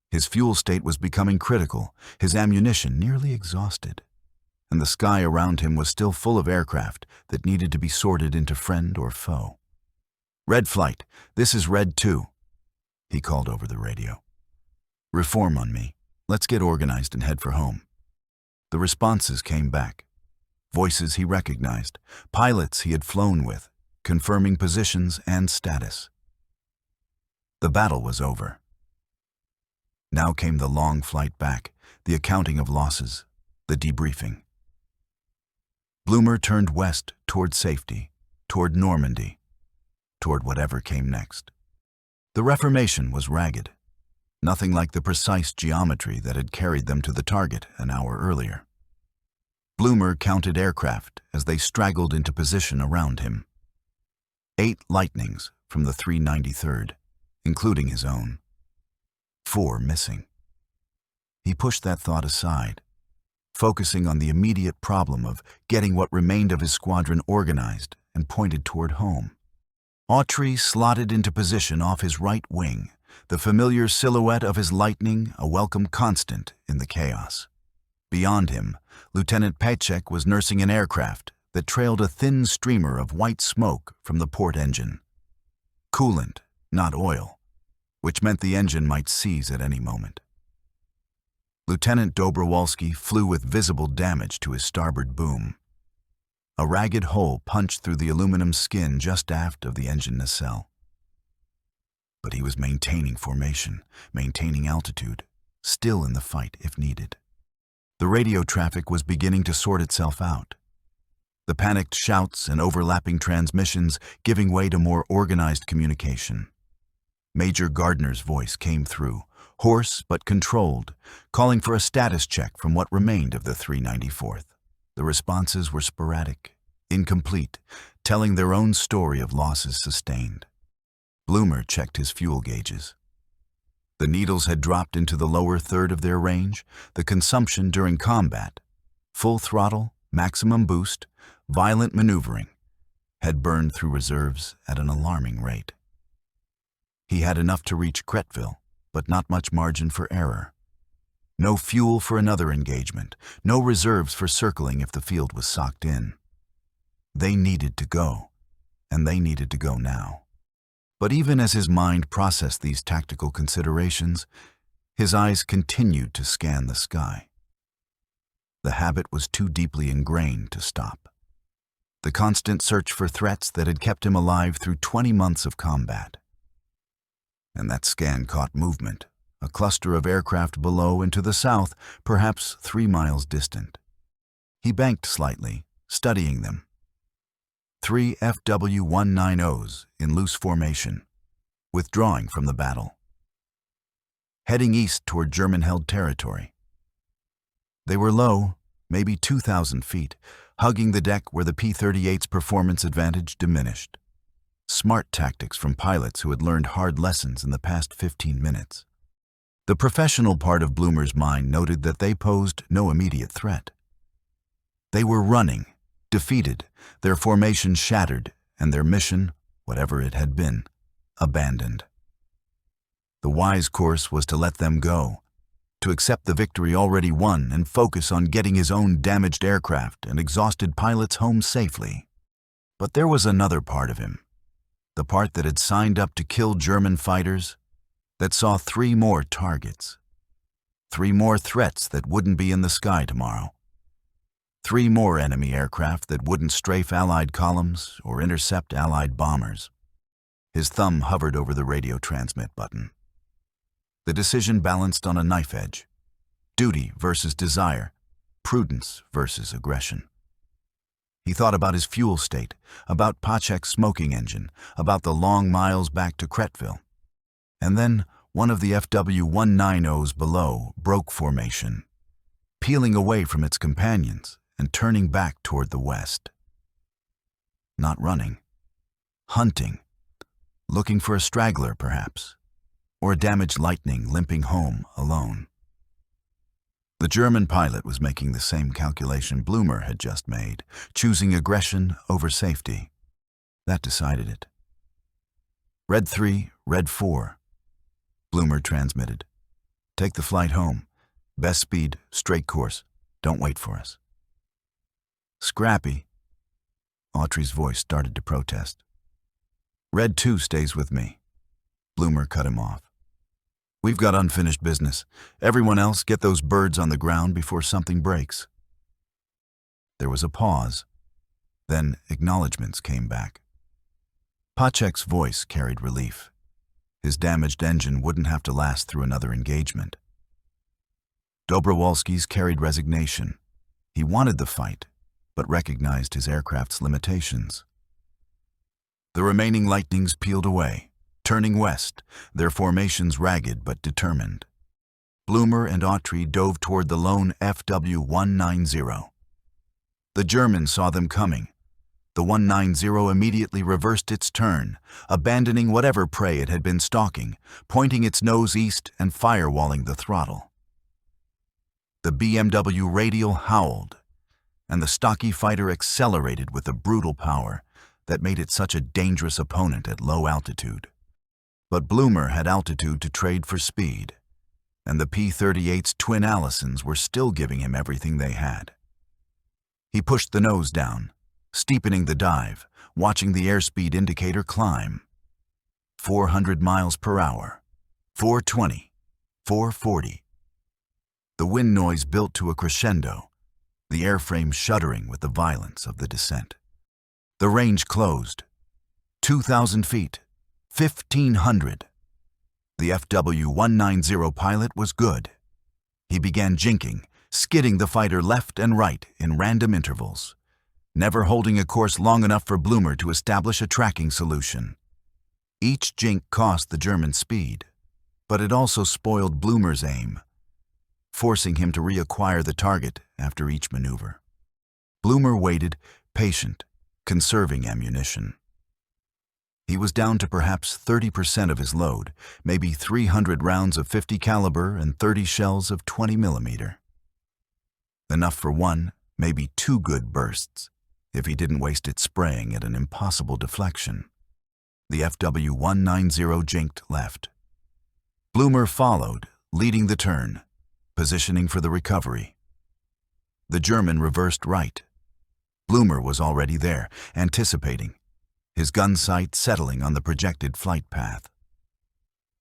His fuel state was becoming critical, his ammunition nearly exhausted, and the sky around him was still full of aircraft that needed to be sorted into friend or foe. "Red Flight, this is Red 2, he called over the radio. "Reform on me. Let's get organized and head for home." The responses came back. Voices he recognized, pilots he had flown with, confirming positions and status. The battle was over. Now came the long flight back, the accounting of losses, the debriefing. Blumer turned west toward safety, toward Normandy, toward whatever came next. The Reformation was ragged, nothing like the precise geometry that had carried them to the target an hour earlier. Blumer counted aircraft as they straggled into position around him. 8 Lightnings from the 393rd, including his own. 4 missing. He pushed that thought aside, focusing on the immediate problem of getting what remained of his squadron organized and pointed toward home. Autry slotted into position off his right wing, the familiar silhouette of his Lightning a welcome constant in the chaos. Beyond him, Lieutenant Pachek was nursing an aircraft that trailed a thin streamer of white smoke from the port engine. Coolant, not oil, which meant the engine might seize at any moment. Lieutenant Dobrowolski flew with visible damage to his starboard boom. A ragged hole punched through the aluminum skin just aft of the engine nacelle. But he was maintaining formation, maintaining altitude, still in the fight if needed. The radio traffic was beginning to sort itself out. The panicked shouts and overlapping transmissions giving way to more organized communication. Major Gardner's voice came through, hoarse but controlled, calling for a status check from what remained of the 394th. The responses were sporadic, incomplete, telling their own story of losses sustained. Blumer checked his fuel gauges. The needles had dropped into the lower third of their range, the consumption during combat, full throttle, maximum boost, violent maneuvering, had burned through reserves at an alarming rate. He had enough to reach Cretteville, but not much margin for error. No fuel for another engagement, no reserves for circling if the field was socked in. They needed to go, and they needed to go now. But even as his mind processed these tactical considerations, his eyes continued to scan the sky. The habit was too deeply ingrained to stop. The constant search for threats that had kept him alive through 20 months of combat. And that scan caught movement, a cluster of aircraft below and to the south, perhaps 3 miles distant. He banked slightly, studying them. 3 FW-190s in loose formation, withdrawing from the battle. Heading east toward German-held territory. They were low, maybe 2,000 feet, hugging the deck where the P-38's performance advantage diminished. Smart tactics from pilots who had learned hard lessons in the past 15 minutes. The professional part of Blumer's mind noted that they posed no immediate threat. They were running, defeated, their formation shattered, and their mission, whatever it had been, abandoned. The wise course was to let them go, to accept the victory already won and focus on getting his own damaged aircraft and exhausted pilots home safely. But there was another part of him. The part that had signed up to kill German fighters, that saw 3 more targets. 3 more threats that wouldn't be in the sky tomorrow. 3 more enemy aircraft that wouldn't strafe Allied columns or intercept Allied bombers. His thumb hovered over the radio transmit button. The decision balanced on a knife edge. Duty versus desire, prudence versus aggression. He thought about his fuel state, about Pachek's smoking engine, about the long miles back to Cretteville. And then one of the FW-190s below broke formation, peeling away from its companions and turning back toward the west. Not running, hunting, looking for a straggler perhaps, or a damaged Lightning limping home alone. The German pilot was making the same calculation Blumer had just made, choosing aggression over safety. That decided it. Red 3, Red 4, Blumer transmitted. Take the flight home. Best speed, straight course. Don't wait for us. Scrappy. Autry's voice started to protest. Red 2 stays with me. Blumer cut him off. We've got unfinished business. Everyone else, get those birds on the ground before something breaks. There was a pause. Then acknowledgements came back. Pacek's voice carried relief. His damaged engine wouldn't have to last through another engagement. Dobrowolski's carried resignation. He wanted the fight, but recognized his aircraft's limitations. The remaining Lightnings peeled away, turning west, their formations ragged but determined. Blumer and Autry dove toward the lone FW-190. The Germans saw them coming. The 190 immediately reversed its turn, abandoning whatever prey it had been stalking, pointing its nose east and firewalling the throttle. The BMW radial howled, and the stocky fighter accelerated with a brutal power that made it such a dangerous opponent at low altitude. But Blumer had altitude to trade for speed, and the P-38's twin Allisons were still giving him everything they had. He pushed the nose down, steepening the dive, watching the airspeed indicator climb. 400 miles per hour, 420, 440. The wind noise built to a crescendo, the airframe shuddering with the violence of the descent. The range closed. 2,000 feet, 1,500. The FW-190 pilot was good. He began jinking, skidding the fighter left and right in random intervals, never holding a course long enough for Blumer to establish a tracking solution. Each jink cost the German speed, but it also spoiled Blumer's aim, forcing him to reacquire the target after each maneuver. Blumer waited, patient, conserving ammunition. He was down to perhaps 30% of his load, maybe 300 rounds of 50 caliber and 30 shells of 20 millimeter. Enough for one, maybe two good bursts, if he didn't waste it spraying at an impossible deflection. The FW-190 jinked left. Blumer followed, leading the turn, positioning for the recovery. The German reversed right. Blumer was already there, anticipating, his gun sight settling on the projected flight path.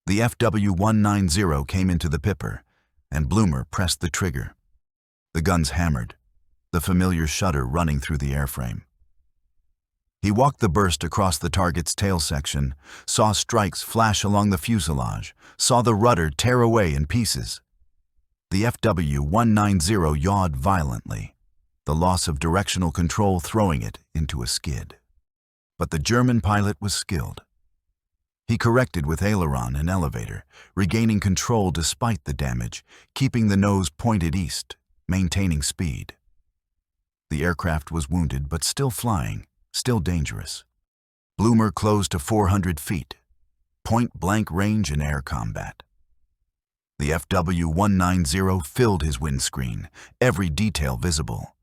The FW-190 came into the pipper, and Blumer pressed the trigger. The guns hammered, the familiar shudder running through the airframe. He walked the burst across the target's tail section, saw strikes flash along the fuselage, saw the rudder tear away in pieces. The FW-190 yawed violently, the loss of directional control throwing it into a skid. But the German pilot was skilled. He corrected with aileron and elevator, regaining control despite the damage, keeping the nose pointed east, maintaining speed. The aircraft was wounded but still flying, still dangerous. Blumer closed to 400 feet, point-blank range in air combat. The FW-190 filled his windscreen, every detail visible.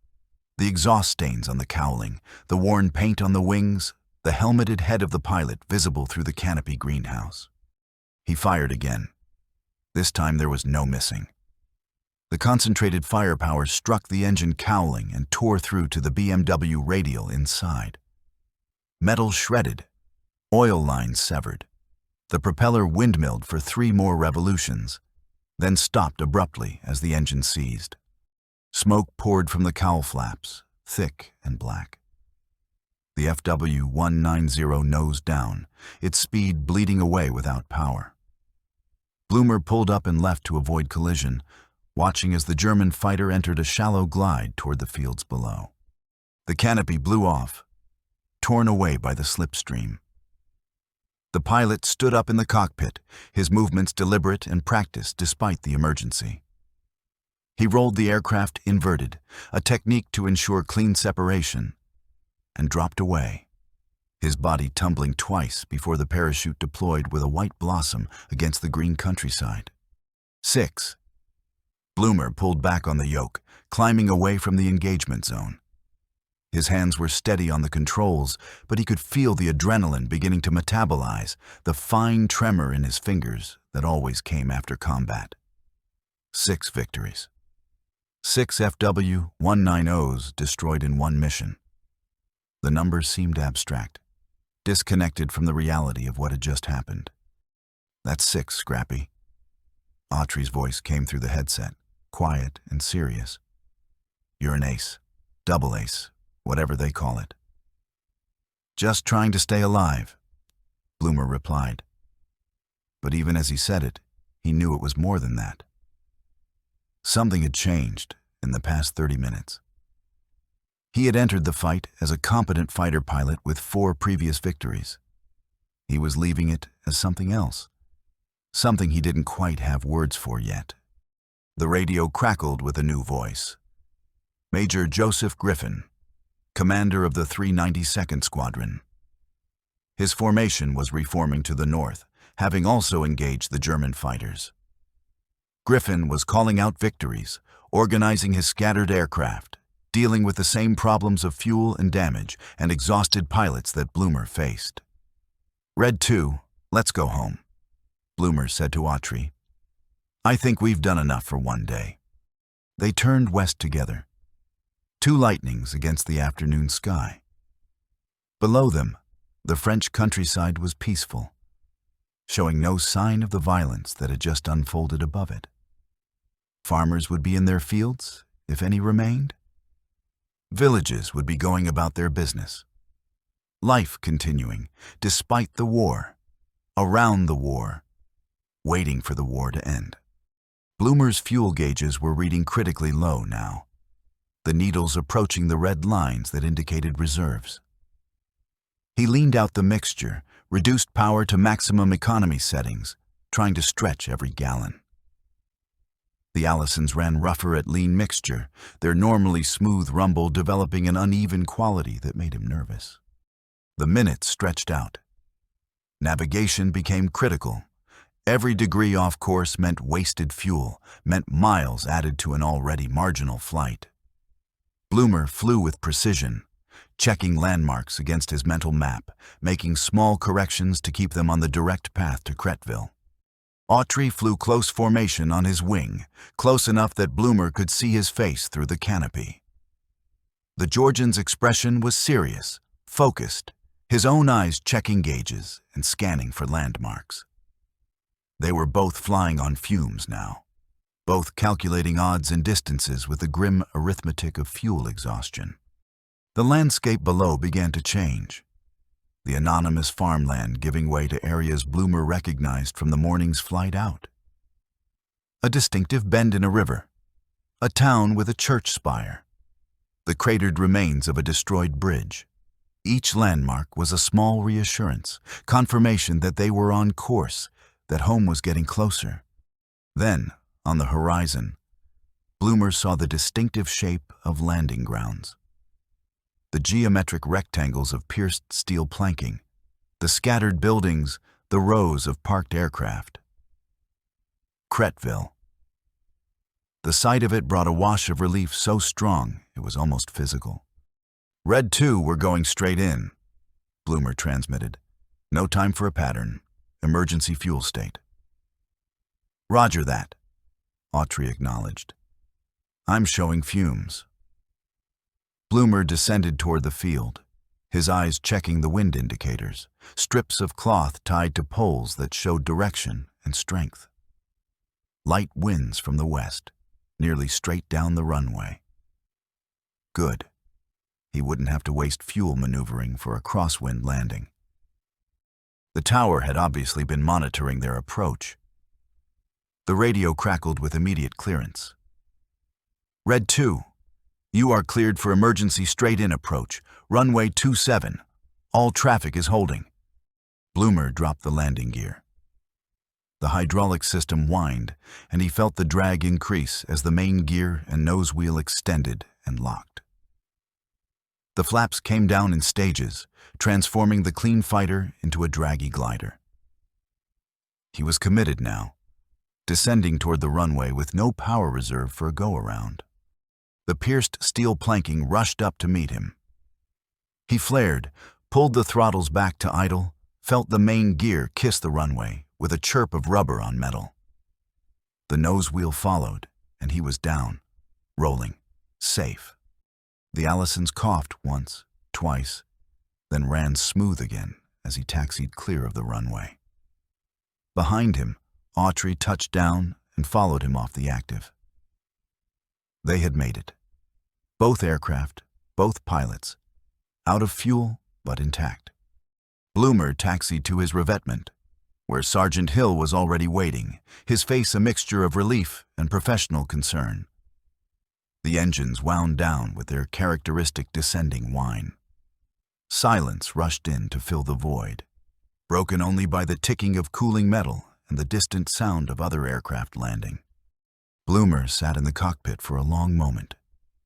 The exhaust stains on the cowling, the worn paint on the wings, the helmeted head of the pilot visible through the canopy greenhouse. He fired again. This time there was no missing. The concentrated firepower struck the engine cowling and tore through to the BMW radial inside. Metal shredded, oil lines severed. The propeller windmilled for 3 more revolutions, then stopped abruptly as the engine seized. Smoke poured from the cowl flaps, thick and black. The FW-190 nosed down, its speed bleeding away without power. Blumer pulled up and left to avoid collision, watching as the German fighter entered a shallow glide toward the fields below. The canopy blew off, torn away by the slipstream. The pilot stood up in the cockpit, his movements deliberate and practiced despite the emergency. He rolled the aircraft inverted, a technique to ensure clean separation, and dropped away, his body tumbling twice before the parachute deployed with a white blossom against the green countryside. 6. Blumer pulled back on the yoke, climbing away from the engagement zone. His hands were steady on the controls, but he could feel the adrenaline beginning to metabolize, the fine tremor in his fingers that always came after combat. 6 victories. 6 FW-190s destroyed in one mission. The numbers seemed abstract, disconnected from the reality of what had just happened. "That's 6, Scrappy." Autry's voice came through the headset, quiet and serious. "You're an ace, double ace, whatever they call it." "Just trying to stay alive," Blumer replied. But even as he said it, he knew it was more than that. Something had changed in the past 30 minutes. He had entered the fight as a competent fighter pilot with 4 previous victories. He was leaving it as something else, something he didn't quite have words for yet. The radio crackled with a new voice. Major Joseph Griffin, commander of the 392nd Squadron. His formation was reforming to the north, having also engaged the German fighters. Griffin was calling out victories, organizing his scattered aircraft, dealing with the same problems of fuel and damage and exhausted pilots that Blumer faced. "Red 2, let's go home," Blumer said to Autry. "I think we've done enough for one day." They turned west together. 2 lightnings against the afternoon sky. Below them, the French countryside was peaceful, showing no sign of the violence that had just unfolded above it. Farmers would be in their fields, if any remained. Villages would be going about their business. Life continuing, despite the war, around the war, waiting for the war to end. Blumer's fuel gauges were reading critically low now, the needles approaching the red lines that indicated reserves. He leaned out the mixture, reduced power to maximum economy settings, trying to stretch every gallon. The Allisons ran rougher at lean mixture, their normally smooth rumble developing an uneven quality that made him nervous. The minutes stretched out. Navigation became critical. Every degree off course meant wasted fuel, meant miles added to an already marginal flight. Blumer flew with precision, checking landmarks against his mental map, making small corrections to keep them on the direct path to Cretteville. Autry flew close formation on his wing, close enough that Blumer could see his face through the canopy. The Georgian's expression was serious, focused, his own eyes checking gauges and scanning for landmarks. They were both flying on fumes now, both calculating odds and distances with the grim arithmetic of fuel exhaustion. The landscape below began to change, the anonymous farmland giving way to areas Blumer recognized from the morning's flight out. A distinctive bend in a river, a town with a church spire, the cratered remains of a destroyed bridge. Each landmark was a small reassurance, confirmation that they were on course, that home was getting closer. Then, on the horizon, Blumer saw the distinctive shape of landing grounds. The geometric rectangles of pierced steel planking, the scattered buildings, the rows of parked aircraft. Cretteville. The sight of it brought a wash of relief so strong it was almost physical. "Red 2, we're going straight in," Blumer transmitted. "No time for a pattern. Emergency fuel state." "Roger that," Autry acknowledged. "I'm showing fumes." Blumer descended toward the field, his eyes checking the wind indicators, strips of cloth tied to poles that showed direction and strength. Light winds from the west, nearly straight down the runway. Good. He wouldn't have to waste fuel maneuvering for a crosswind landing. The tower had obviously been monitoring their approach. The radio crackled with immediate clearance. "Red 2, you are cleared for emergency straight-in approach, runway 27. All traffic is holding." Blumer dropped the landing gear. The hydraulic system whined, and he felt the drag increase as the main gear and nose wheel extended and locked. The flaps came down in stages, transforming the clean fighter into a draggy glider. He was committed now, descending toward the runway with no power reserve for a go-around. The pierced steel planking rushed up to meet him, He flared, pulled the throttles back to idle, felt the main gear kiss the runway with a chirp of rubber on metal. The nose wheel followed, and he was down, rolling, safe. The Allisons coughed once, twice, then ran smooth again as he taxied clear of the runway. Behind him, Autry touched down and followed him off the active. They had made it. Both aircraft, both pilots, out of fuel but intact. Blumer taxied to his revetment, where Sergeant Hill was already waiting, his face a mixture of relief and professional concern. The engines wound down with their characteristic descending whine. Silence rushed in to fill the void, broken only by the ticking of cooling metal and the distant sound of other aircraft landing. Blumer sat in the cockpit for a long moment,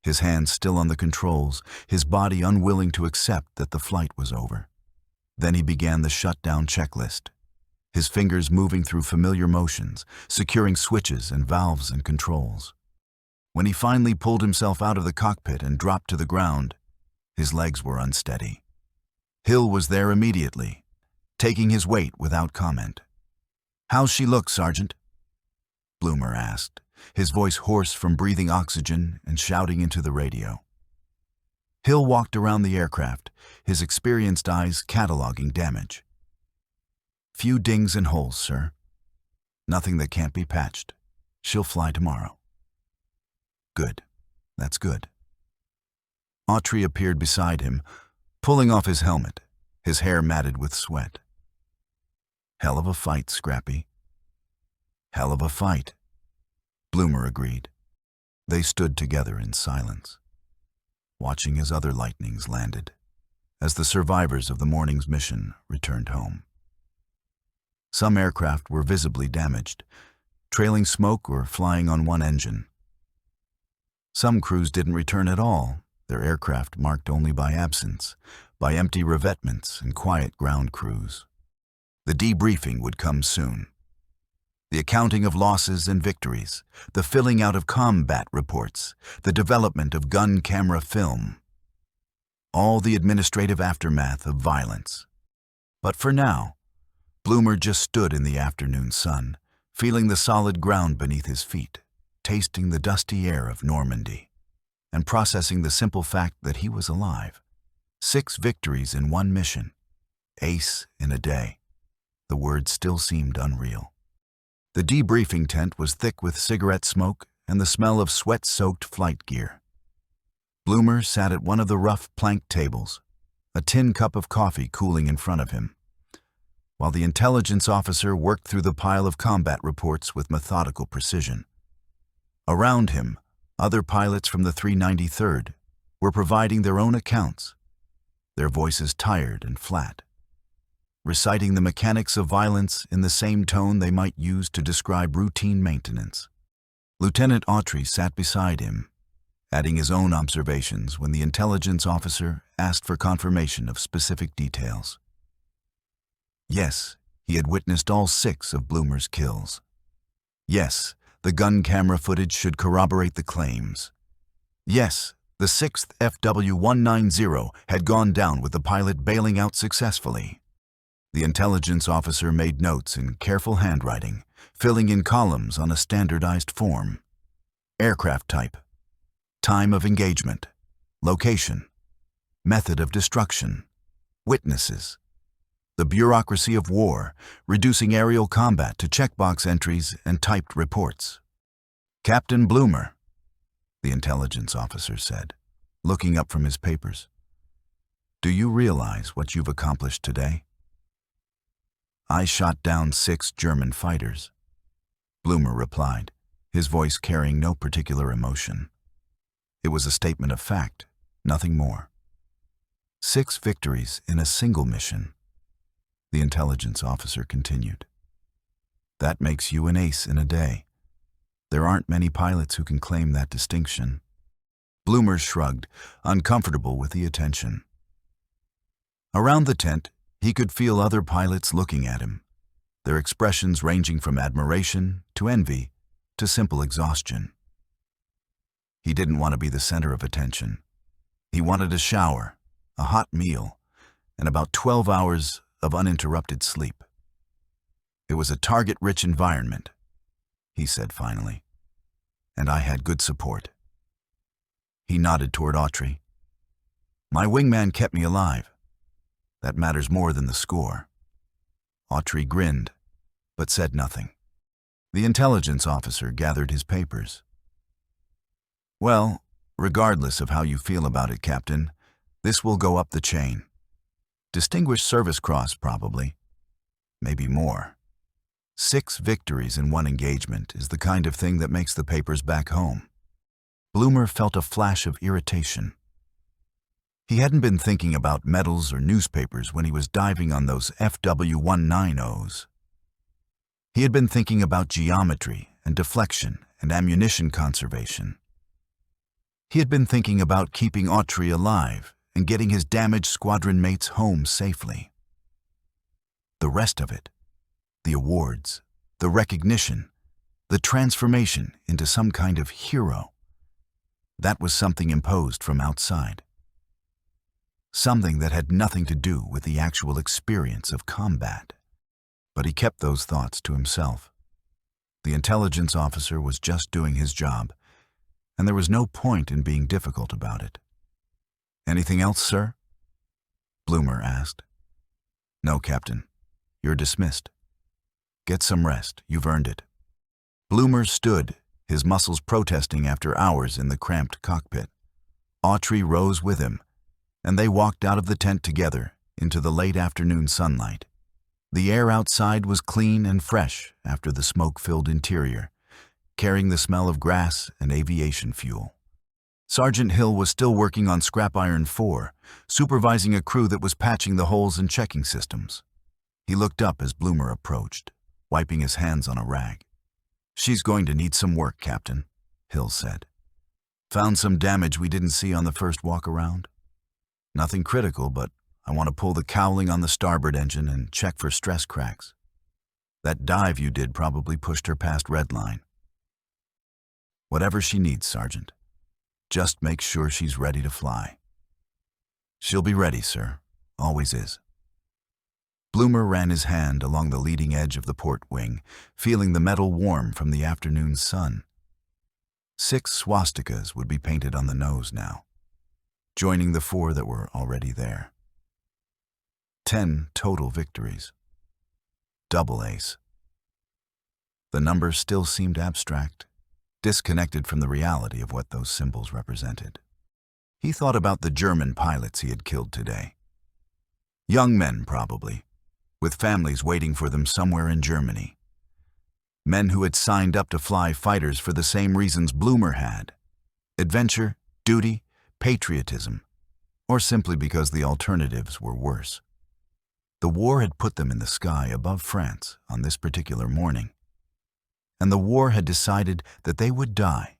his hands still on the controls, his body unwilling to accept that the flight was over. Then he began the shutdown checklist, his fingers moving through familiar motions, securing switches and valves and controls. When he finally pulled himself out of the cockpit and dropped to the ground, his legs were unsteady. Hill was there immediately, taking his weight without comment. "How's she look, Sergeant?" Blumer asked, his voice hoarse from breathing oxygen and shouting into the radio. Hill walked around the aircraft, his experienced eyes cataloging damage. "Few dings and holes, sir. Nothing that can't be patched. She'll fly tomorrow." "Good. That's good." Autry appeared beside him, pulling off his helmet, his hair matted with sweat. "Hell of a fight, Scrappy." "Hell of a fight," Blumer agreed. They stood together in silence, watching as other lightnings landed, as the survivors of the morning's mission returned home. Some aircraft were visibly damaged, trailing smoke or flying on one engine. Some crews didn't return at all, their aircraft marked only by absence, by empty revetments and quiet ground crews. The debriefing would come soon. The accounting of losses and victories, the filling out of combat reports, the development of gun camera film. All the administrative aftermath of violence. But for now, Blumer just stood in the afternoon sun, feeling the solid ground beneath his feet, tasting the dusty air of Normandy, and processing the simple fact that he was alive. 6 victories in one mission. Ace in a day. The word still seemed unreal. The debriefing tent was thick with cigarette smoke and the smell of sweat-soaked flight gear. Blumer sat at one of the rough plank tables, a tin cup of coffee cooling in front of him, while the intelligence officer worked through the pile of combat reports with methodical precision. Around him, other pilots from the 393rd were providing their own accounts, their voices tired and flat, reciting the mechanics of violence in the same tone they might use to describe routine maintenance. Lieutenant Autry sat beside him, adding his own observations when the intelligence officer asked for confirmation of specific details. Yes, he had witnessed all 6 of Blumer's kills. Yes, the gun camera footage should corroborate the claims. Yes, the 6th FW-190 had gone down with the pilot bailing out successfully. The intelligence officer made notes in careful handwriting, filling in columns on a standardized form. Aircraft type, time of engagement, location, method of destruction, witnesses, the bureaucracy of war, reducing aerial combat to checkbox entries and typed reports. "Captain Blumer," the intelligence officer said, looking up from his papers, "do you realize what you've accomplished today?" "I shot down 6 German fighters," Blumer replied, his voice carrying no particular emotion. It was a statement of fact, nothing more. 6 victories in a single mission, the intelligence officer continued. "That makes you an ace in a day. There aren't many pilots who can claim that distinction." Blumer shrugged, uncomfortable with the attention. Around the tent, he could feel other pilots looking at him, their expressions ranging from admiration to envy to simple exhaustion. He didn't want to be the center of attention. He wanted a shower, a hot meal, and about 12 hours of uninterrupted sleep. It was a target-rich environment, he said finally, and I had good support. He nodded toward Autry. My wingman kept me alive. That matters more than the score. Autry grinned, but said nothing. The intelligence officer gathered his papers. Well, regardless of how you feel about it, Captain, this will go up the chain. Distinguished Service Cross, probably. Maybe more. 6 victories in 1 engagement is the kind of thing that makes the papers back home. Blumer felt a flash of irritation. He hadn't been thinking about medals or newspapers when he was diving on those FW-190s. He had been thinking about geometry and deflection and ammunition conservation. He had been thinking about keeping Autry alive and getting his damaged squadron mates home safely. The rest of it, the awards, the recognition, the transformation into some kind of hero, that was something imposed from outside. Something that had nothing to do with the actual experience of combat. But he kept those thoughts to himself. The intelligence officer was just doing his job, and there was no point in being difficult about it. Anything else, sir? Blumer asked. No, Captain. You're dismissed. Get some rest. You've earned it. Blumer stood, his muscles protesting after hours in the cramped cockpit. Autry rose with him, and they walked out of the tent together into the late afternoon sunlight. The air outside was clean and fresh after the smoke-filled interior, carrying the smell of grass and aviation fuel. Sergeant Hill was still working on Scrap Iron 4, supervising a crew that was patching the holes in checking systems. He looked up as Blumer approached, wiping his hands on a rag. She's going to need some work, Captain, Hill said. Found some damage we didn't see on the first walk around? Nothing critical, but I want to pull the cowling on the starboard engine and check for stress cracks. That dive you did probably pushed her past red line. Whatever she needs, Sergeant. Just make sure she's ready to fly. She'll be ready, sir. Always is. Blumer ran his hand along the leading edge of the port wing, feeling the metal warm from the afternoon sun. 6 swastikas would be painted on the nose now, joining the 4 that were already there. 10 total victories. Double ace. The numbers still seemed abstract, disconnected from the reality of what those symbols represented. He thought about the German pilots he had killed today. Young men, probably, with families waiting for them somewhere in Germany. Men who had signed up to fly fighters for the same reasons Blumer had: adventure, duty, patriotism, or simply because the alternatives were worse. The war had put them in the sky above France on this particular morning, and the war had decided that they would die,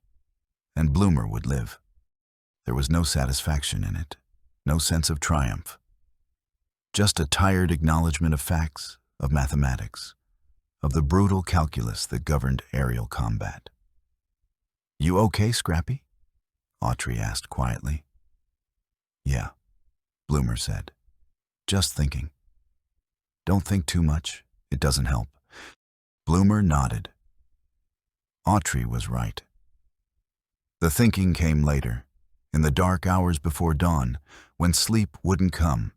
and Blumer would live. There was no satisfaction in it, no sense of triumph. Just a tired acknowledgement of facts, of mathematics, of the brutal calculus that governed aerial combat. You okay, Scrappy? Autry asked quietly. Yeah, Blumer said. Just thinking. Don't think too much. It doesn't help. Blumer nodded. Autry was right. The thinking came later, in the dark hours before dawn, when sleep wouldn't come,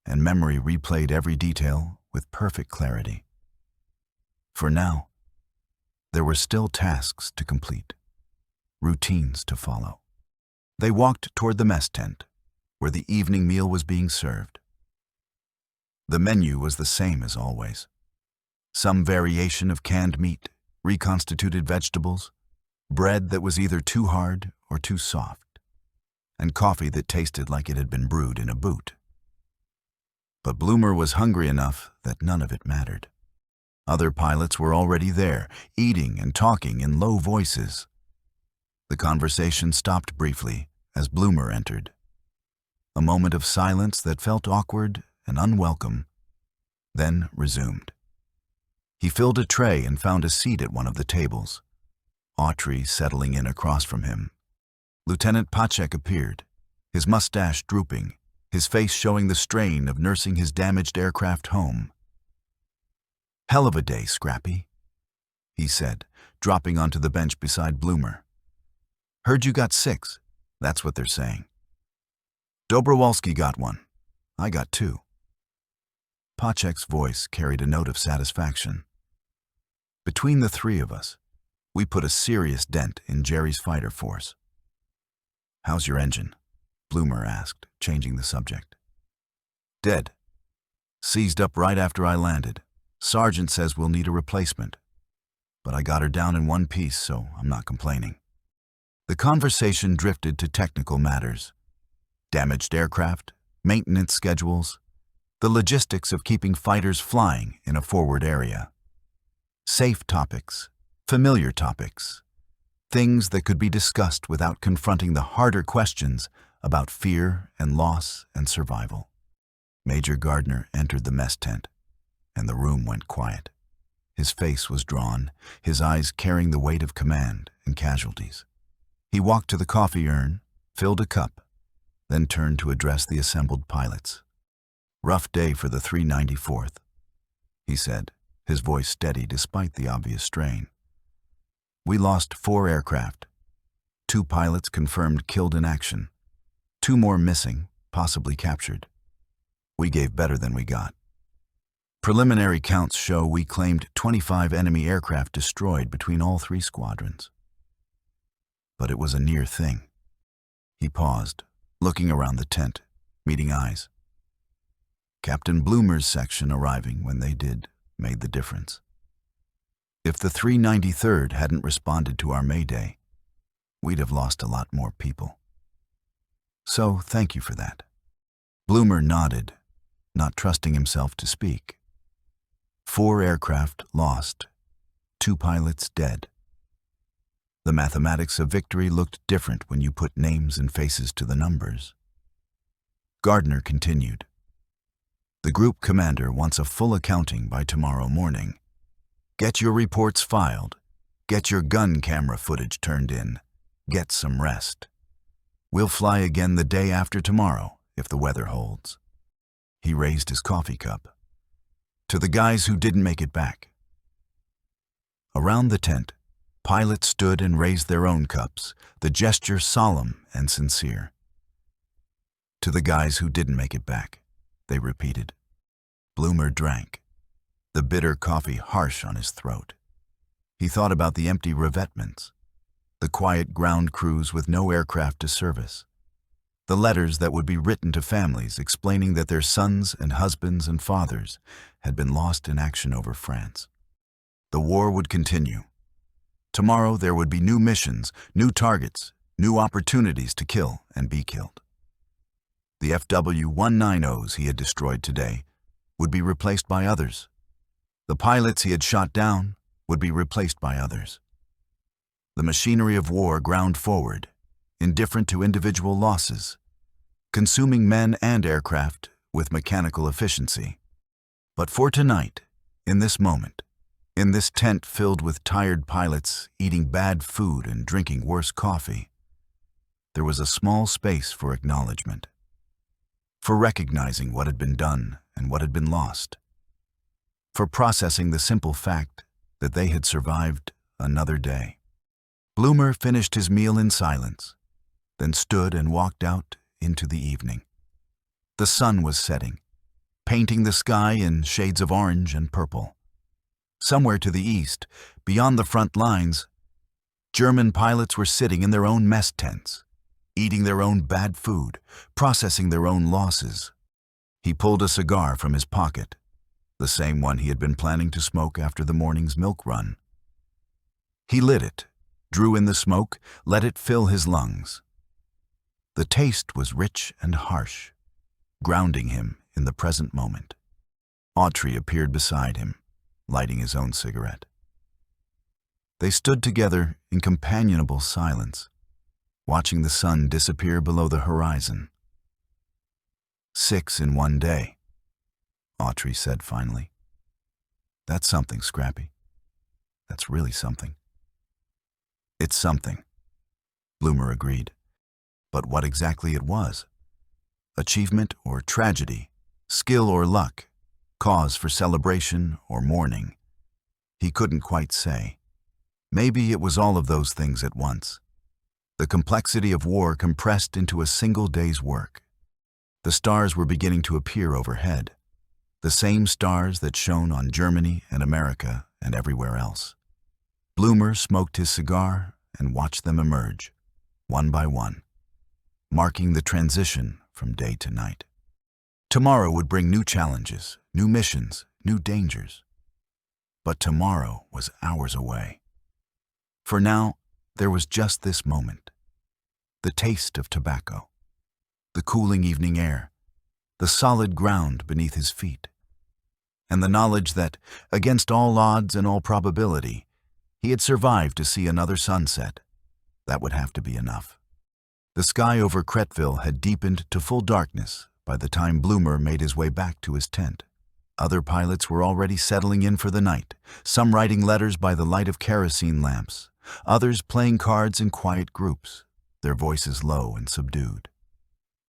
and memory replayed every detail with perfect clarity. For now, there were still tasks to complete, routines to follow. They walked toward the mess tent, where the evening meal was being served. The menu was the same as always. Some variation of canned meat, reconstituted vegetables, bread that was either too hard or too soft, and coffee that tasted like it had been brewed in a boot. But Blumer was hungry enough that none of it mattered. Other pilots were already there, eating and talking in low voices. The conversation stopped briefly as Blumer entered. A moment of silence that felt awkward and unwelcome, then resumed. He filled a tray and found a seat at one of the tables, Autry settling in across from him. Lieutenant Pacek appeared, his mustache drooping, his face showing the strain of nursing his damaged aircraft home. "Hell of a day, Scrappy," he said, dropping onto the bench beside Blumer. "Heard you got 6, that's what they're saying. Dobrowolski got 1. I got 2. Pacek's voice carried a note of satisfaction. "Between the 3 of us, we put a serious dent in Jerry's fighter force." "How's your engine?" Blumer asked, changing the subject. "Dead. Seized up right after I landed. Sergeant says we'll need a replacement. But I got her down in one piece, so I'm not complaining." The conversation drifted to technical matters. Damaged aircraft, maintenance schedules, the logistics of keeping fighters flying in a forward area. Safe topics, familiar topics, things that could be discussed without confronting the harder questions about fear and loss and survival. Major Gardner entered the mess tent, and the room went quiet. His face was drawn, his eyes carrying the weight of command and casualties. He walked to the coffee urn, filled a cup, then turned to address the assembled pilots. "Rough day for the 394th, he said, his voice steady despite the obvious strain. "We lost 4 aircraft. 2 pilots confirmed killed in action. 2 more missing, possibly captured. We gave better than we got. Preliminary counts show we claimed 25 enemy aircraft destroyed between all 3 squadrons. But it was a near thing." He paused, looking around the tent, meeting eyes. Captain Blumer's section arriving when they did made the difference. If the 393rd hadn't responded to our Mayday, we'd have lost a lot more people. So thank you for that." Blumer nodded, not trusting himself to speak. 4 aircraft lost, 2 pilots dead. The mathematics of victory looked different when you put names and faces to the numbers. Gardner continued. "The group commander wants a full accounting by tomorrow morning. Get your reports filed. Get your gun camera footage turned in. Get some rest. We'll fly again the day after tomorrow, if the weather holds." He raised his coffee cup. "To the guys who didn't make it back." Around the tent, pilots stood and raised their own cups, the gesture solemn and sincere. "To the guys who didn't make it back," they repeated. Blumer drank, the bitter coffee harsh on his throat. He thought about the empty revetments, the quiet ground crews with no aircraft to service, the letters that would be written to families explaining that their sons and husbands and fathers had been lost in action over France. The war would continue. Tomorrow there would be new missions, new targets, new opportunities to kill and be killed. The FW-190s he had destroyed today would be replaced by others. The pilots he had shot down would be replaced by others. The machinery of war ground forward, indifferent to individual losses, consuming men and aircraft with mechanical efficiency. But for tonight, in this moment, in this tent filled with tired pilots eating bad food and drinking worse coffee, there was a small space for acknowledgement, for recognizing what had been done and what had been lost, for processing the simple fact that they had survived another day. Blumer finished his meal in silence, then stood and walked out into the evening. The sun was setting, painting the sky in shades of orange and purple. Somewhere to the east, beyond the front lines, German pilots were sitting in their own mess tents, eating their own bad food, processing their own losses. He pulled a cigar from his pocket, the same one he had been planning to smoke after the morning's milk run. He lit it, drew in the smoke, let it fill his lungs. The taste was rich and harsh, grounding him in the present moment. Autry appeared beside him, lighting his own cigarette. They stood together in companionable silence, watching the sun disappear below the horizon. 6 in one day, Autry said finally. "That's something, Scrappy. That's really something." "It's something," Blumer agreed. But what exactly it was, achievement or tragedy, skill or luck, cause for celebration or mourning. He couldn't quite say. Maybe it was all of those things at once. The complexity of war compressed into a single day's work. The stars were beginning to appear overhead, the same stars that shone on Germany and America and everywhere else. Blumer smoked his cigar and watched them emerge, one by one, marking the transition from day to night. Tomorrow would bring new challenges, new missions, new dangers. But tomorrow was hours away. For now, there was just this moment. The taste of tobacco, the cooling evening air, the solid ground beneath his feet, and the knowledge that, against all odds and all probability, he had survived to see another sunset. That would have to be enough. The sky over Cretteville had deepened to full darkness by the time Blumer made his way back to his tent. Other pilots were already settling in for the night, some writing letters by the light of kerosene lamps, others playing cards in quiet groups, their voices low and subdued.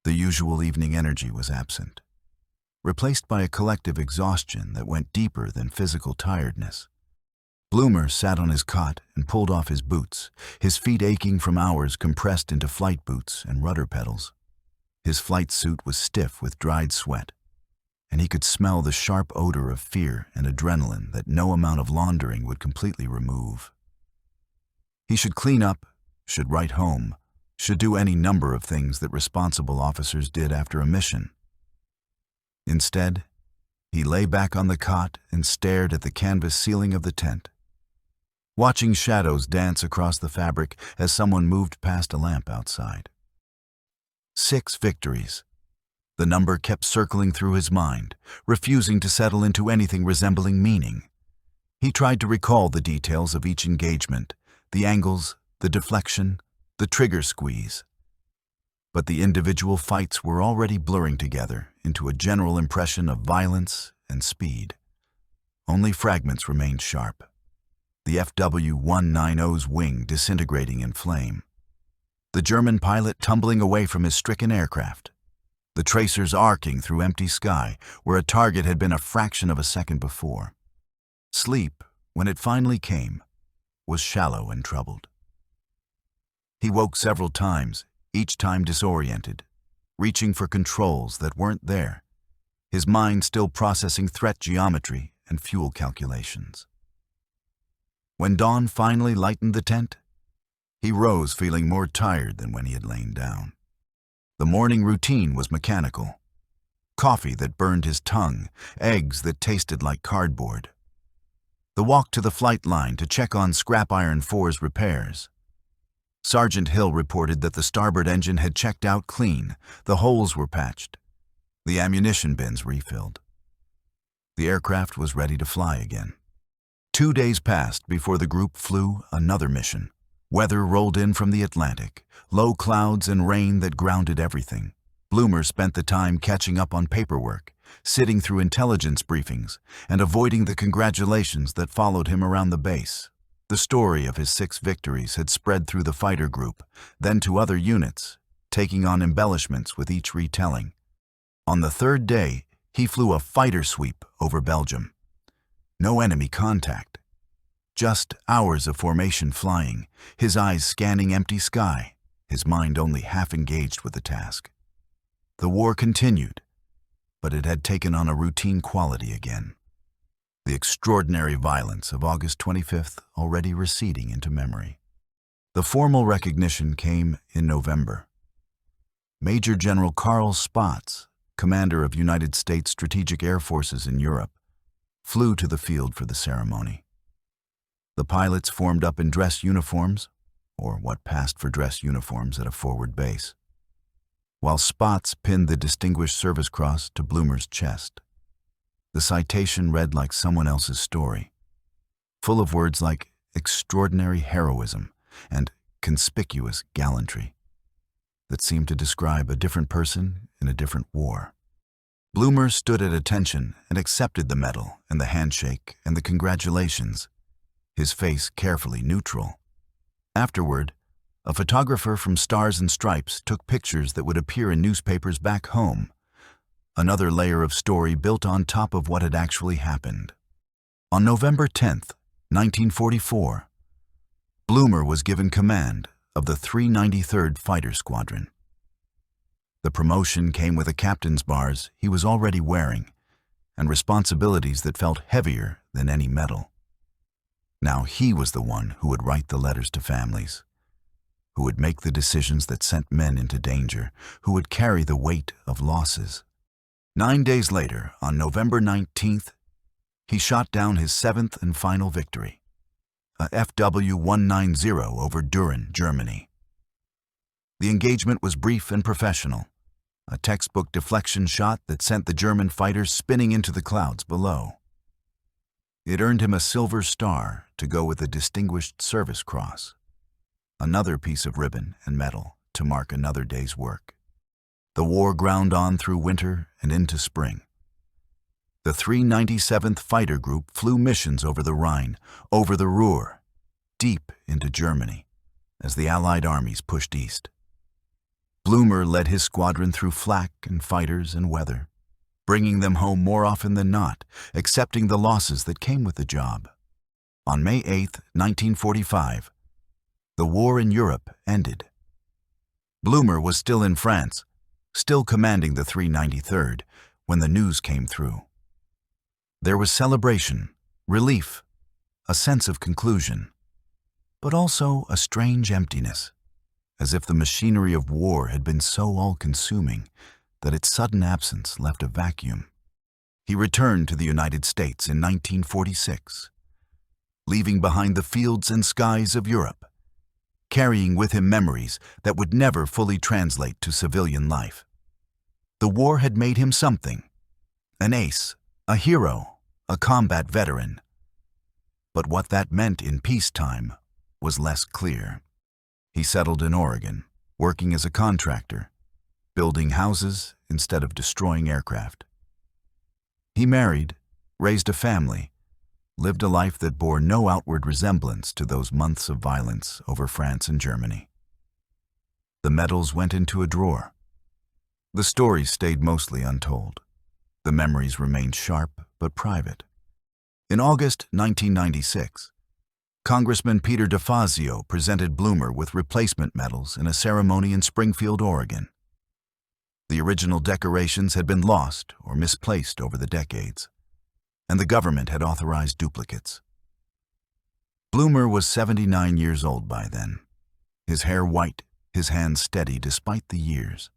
The usual evening energy was absent, replaced by a collective exhaustion that went deeper than physical tiredness. Blumer sat on his cot and pulled off his boots, his feet aching from hours compressed into flight boots and rudder pedals. His flight suit was stiff with dried sweat, and he could smell the sharp odor of fear and adrenaline that no amount of laundering would completely remove. He should clean up, should write home, should do any number of things that responsible officers did after a mission. Instead, he lay back on the cot and stared at the canvas ceiling of the tent, watching shadows dance across the fabric as someone moved past a lamp outside. 6 victories. The number kept circling through his mind, refusing to settle into anything resembling meaning. He tried to recall the details of each engagement, the angles, the deflection, the trigger squeeze. But the individual fights were already blurring together into a general impression of violence and speed. Only fragments remained sharp. The FW-190's wing disintegrating in flame. The German pilot tumbling away from his stricken aircraft. The tracers arcing through empty sky where a target had been a fraction of a second before. Sleep, when it finally came, was shallow and troubled. He woke several times, each time disoriented, reaching for controls that weren't there, his mind still processing threat geometry and fuel calculations. When dawn finally lightened the tent, he rose feeling more tired than when he had lain down. The morning routine was mechanical. Coffee that burned his tongue, eggs that tasted like cardboard. The walk to the flight line to check on Scrap Iron 4's repairs. Sergeant Hill reported that the starboard engine had checked out clean, the holes were patched, the ammunition bins refilled. The aircraft was ready to fly again. 2 days passed before the group flew another mission. Weather rolled in from the Atlantic, low clouds and rain that grounded everything. Blumer spent the time catching up on paperwork, sitting through intelligence briefings, and avoiding the congratulations that followed him around the base. The story of his 6 victories had spread through the fighter group, then to other units, taking on embellishments with each retelling. On the 3rd day, he flew a fighter sweep over Belgium. No enemy contact. Just hours of formation flying, his eyes scanning empty sky, his mind only half engaged with the task. The war continued, but it had taken on a routine quality again. The extraordinary violence of August 25th already receding into memory. The formal recognition came in November. Major General Carl Spaatz, commander of United States Strategic Air Forces in Europe, flew to the field for the ceremony. The pilots formed up in dress uniforms, or what passed for dress uniforms at a forward base, while Spaatz pinned the Distinguished Service Cross to Blumer's chest. The citation read like someone else's story, full of words like extraordinary heroism and conspicuous gallantry that seemed to describe a different person in a different war. Blumer stood at attention and accepted the medal and the handshake and the congratulations, his face carefully neutral. Afterward, A photographer from Stars and Stripes took pictures that would appear in newspapers back home. Another layer of story built on top of what had actually happened. On November 10th, 1944, Blumer was given command of the 393rd Fighter Squadron. The promotion came with a captain's bars he was already wearing and responsibilities that felt heavier than any medal. Now he was the one who would write the letters to families, who would make the decisions that sent men into danger, who would carry the weight of losses. 9 days later, on November 19th, he shot down his 7th and final victory, a FW-190 over Düren, Germany. The engagement was brief and professional, a textbook deflection shot that sent the German fighters spinning into the clouds below. It earned him a Silver Star to go with the Distinguished Service Cross, another piece of ribbon and medal to mark another day's work. The war ground on through winter and into spring. The 397th Fighter Group flew missions over the Rhine, over the Ruhr, deep into Germany, as the Allied armies pushed east. Blumer led his squadron through flak and fighters and weather, bringing them home more often than not, accepting the losses that came with the job. On May 8, 1945, the war in Europe ended. Blumer was still in France, still commanding the 393rd, when the news came through. There was celebration, relief, a sense of conclusion, but also a strange emptiness, as if the machinery of war had been so all-consuming that its sudden absence left a vacuum. He returned to the United States in 1946, leaving behind the fields and skies of Europe, carrying with him memories that would never fully translate to civilian life. The war had made him something, an ace, a hero, a combat veteran. But what that meant in peacetime was less clear. He settled in Oregon, working as a contractor, building houses instead of destroying aircraft. He married, raised a family, lived a life that bore no outward resemblance to those months of violence over France and Germany. The medals went into a drawer. The stories stayed mostly untold. The memories remained sharp but private. In August 1996, Congressman Peter DeFazio presented Blumer with replacement medals in a ceremony in Springfield, Oregon. The original decorations had been lost or misplaced over the decades, and the government had authorized duplicates. Blumer was 79 years old by then, his hair white, his hands steady despite the years.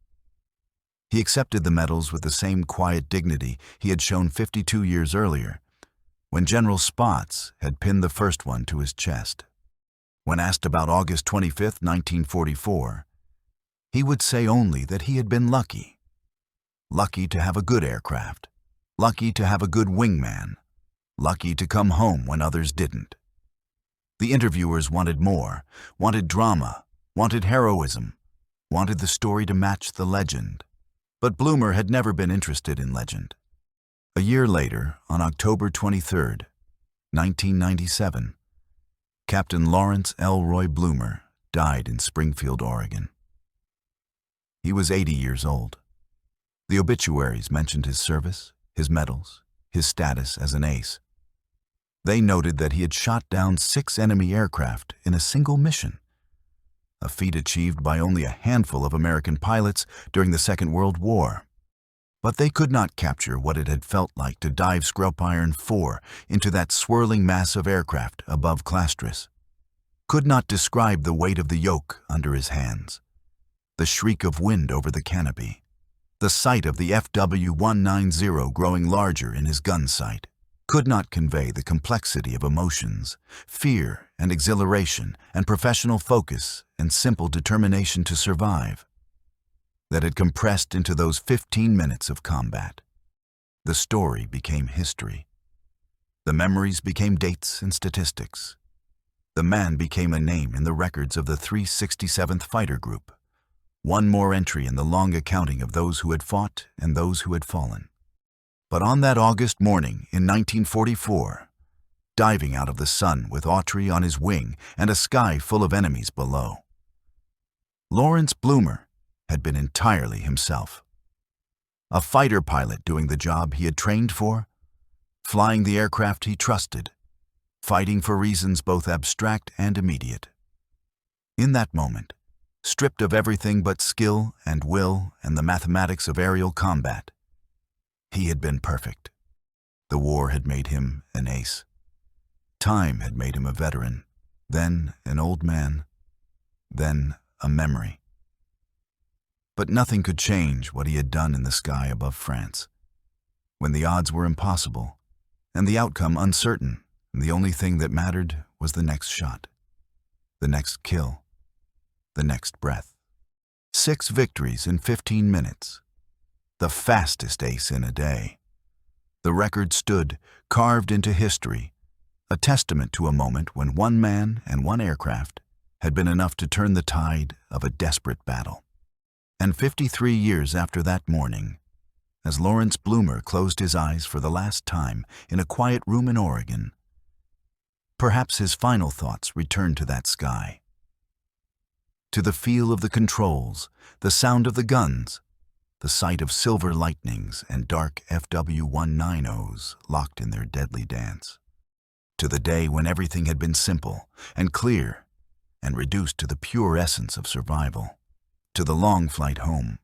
He accepted the medals with the same quiet dignity he had shown 52 years earlier, when General Spaatz had pinned the first one to his chest. When asked about August 25, 1944, he would say only that he had been lucky. Lucky to have a good aircraft, lucky to have a good wingman, lucky to come home when others didn't. The interviewers wanted more, wanted drama, wanted heroism, wanted the story to match the legend. But Blumer had never been interested in legend. A year later, on October 23, 1997, Captain Laurence Elroy Blumer died in Springfield, Oregon. He was 80 years old. The obituaries mentioned his service, his medals, his status as an ace. They noted that he had shot down 6 enemy aircraft in a single mission, a feat achieved by only a handful of American pilots during the Second World War. But they could not capture what it had felt like to dive Scrope Iron 4 into that swirling mass of aircraft above Clastris. Could not describe the weight of the yoke under his hands, the shriek of wind over the canopy, the sight of the FW-190 growing larger in his gun sight. Could not convey the complexity of emotions, fear and exhilaration and professional focus and simple determination to survive that had compressed into those 15 minutes of combat. The story became history. The memories became dates and statistics. The man became a name in the records of the 367th Fighter Group, one more entry in the long accounting of those who had fought and those who had fallen. But on that August morning in 1944, diving out of the sun with Autry on his wing and a sky full of enemies below, Laurence Blumer had been entirely himself. A fighter pilot doing the job he had trained for, flying the aircraft he trusted, fighting for reasons both abstract and immediate. In that moment, stripped of everything but skill and will and the mathematics of aerial combat, he had been perfect. The war had made him an ace. Time had made him a veteran, then an old man, then a memory. But nothing could change what he had done in the sky above France, when the odds were impossible and the outcome uncertain, and the only thing that mattered was the next shot, the next kill, the next breath. 6 victories in 15 minutes, the fastest ace in a day. The record stood, carved into history, a testament to a moment when one man and one aircraft had been enough to turn the tide of a desperate battle. And 53 years after that morning, as Laurence Blumer closed his eyes for the last time in a quiet room in Oregon, perhaps his final thoughts returned to that sky, to the feel of the controls, the sound of the guns, the sight of silver lightnings and dark FW-190s locked in their deadly dance, to the day when everything had been simple and clear and reduced to the pure essence of survival, to the long flight home,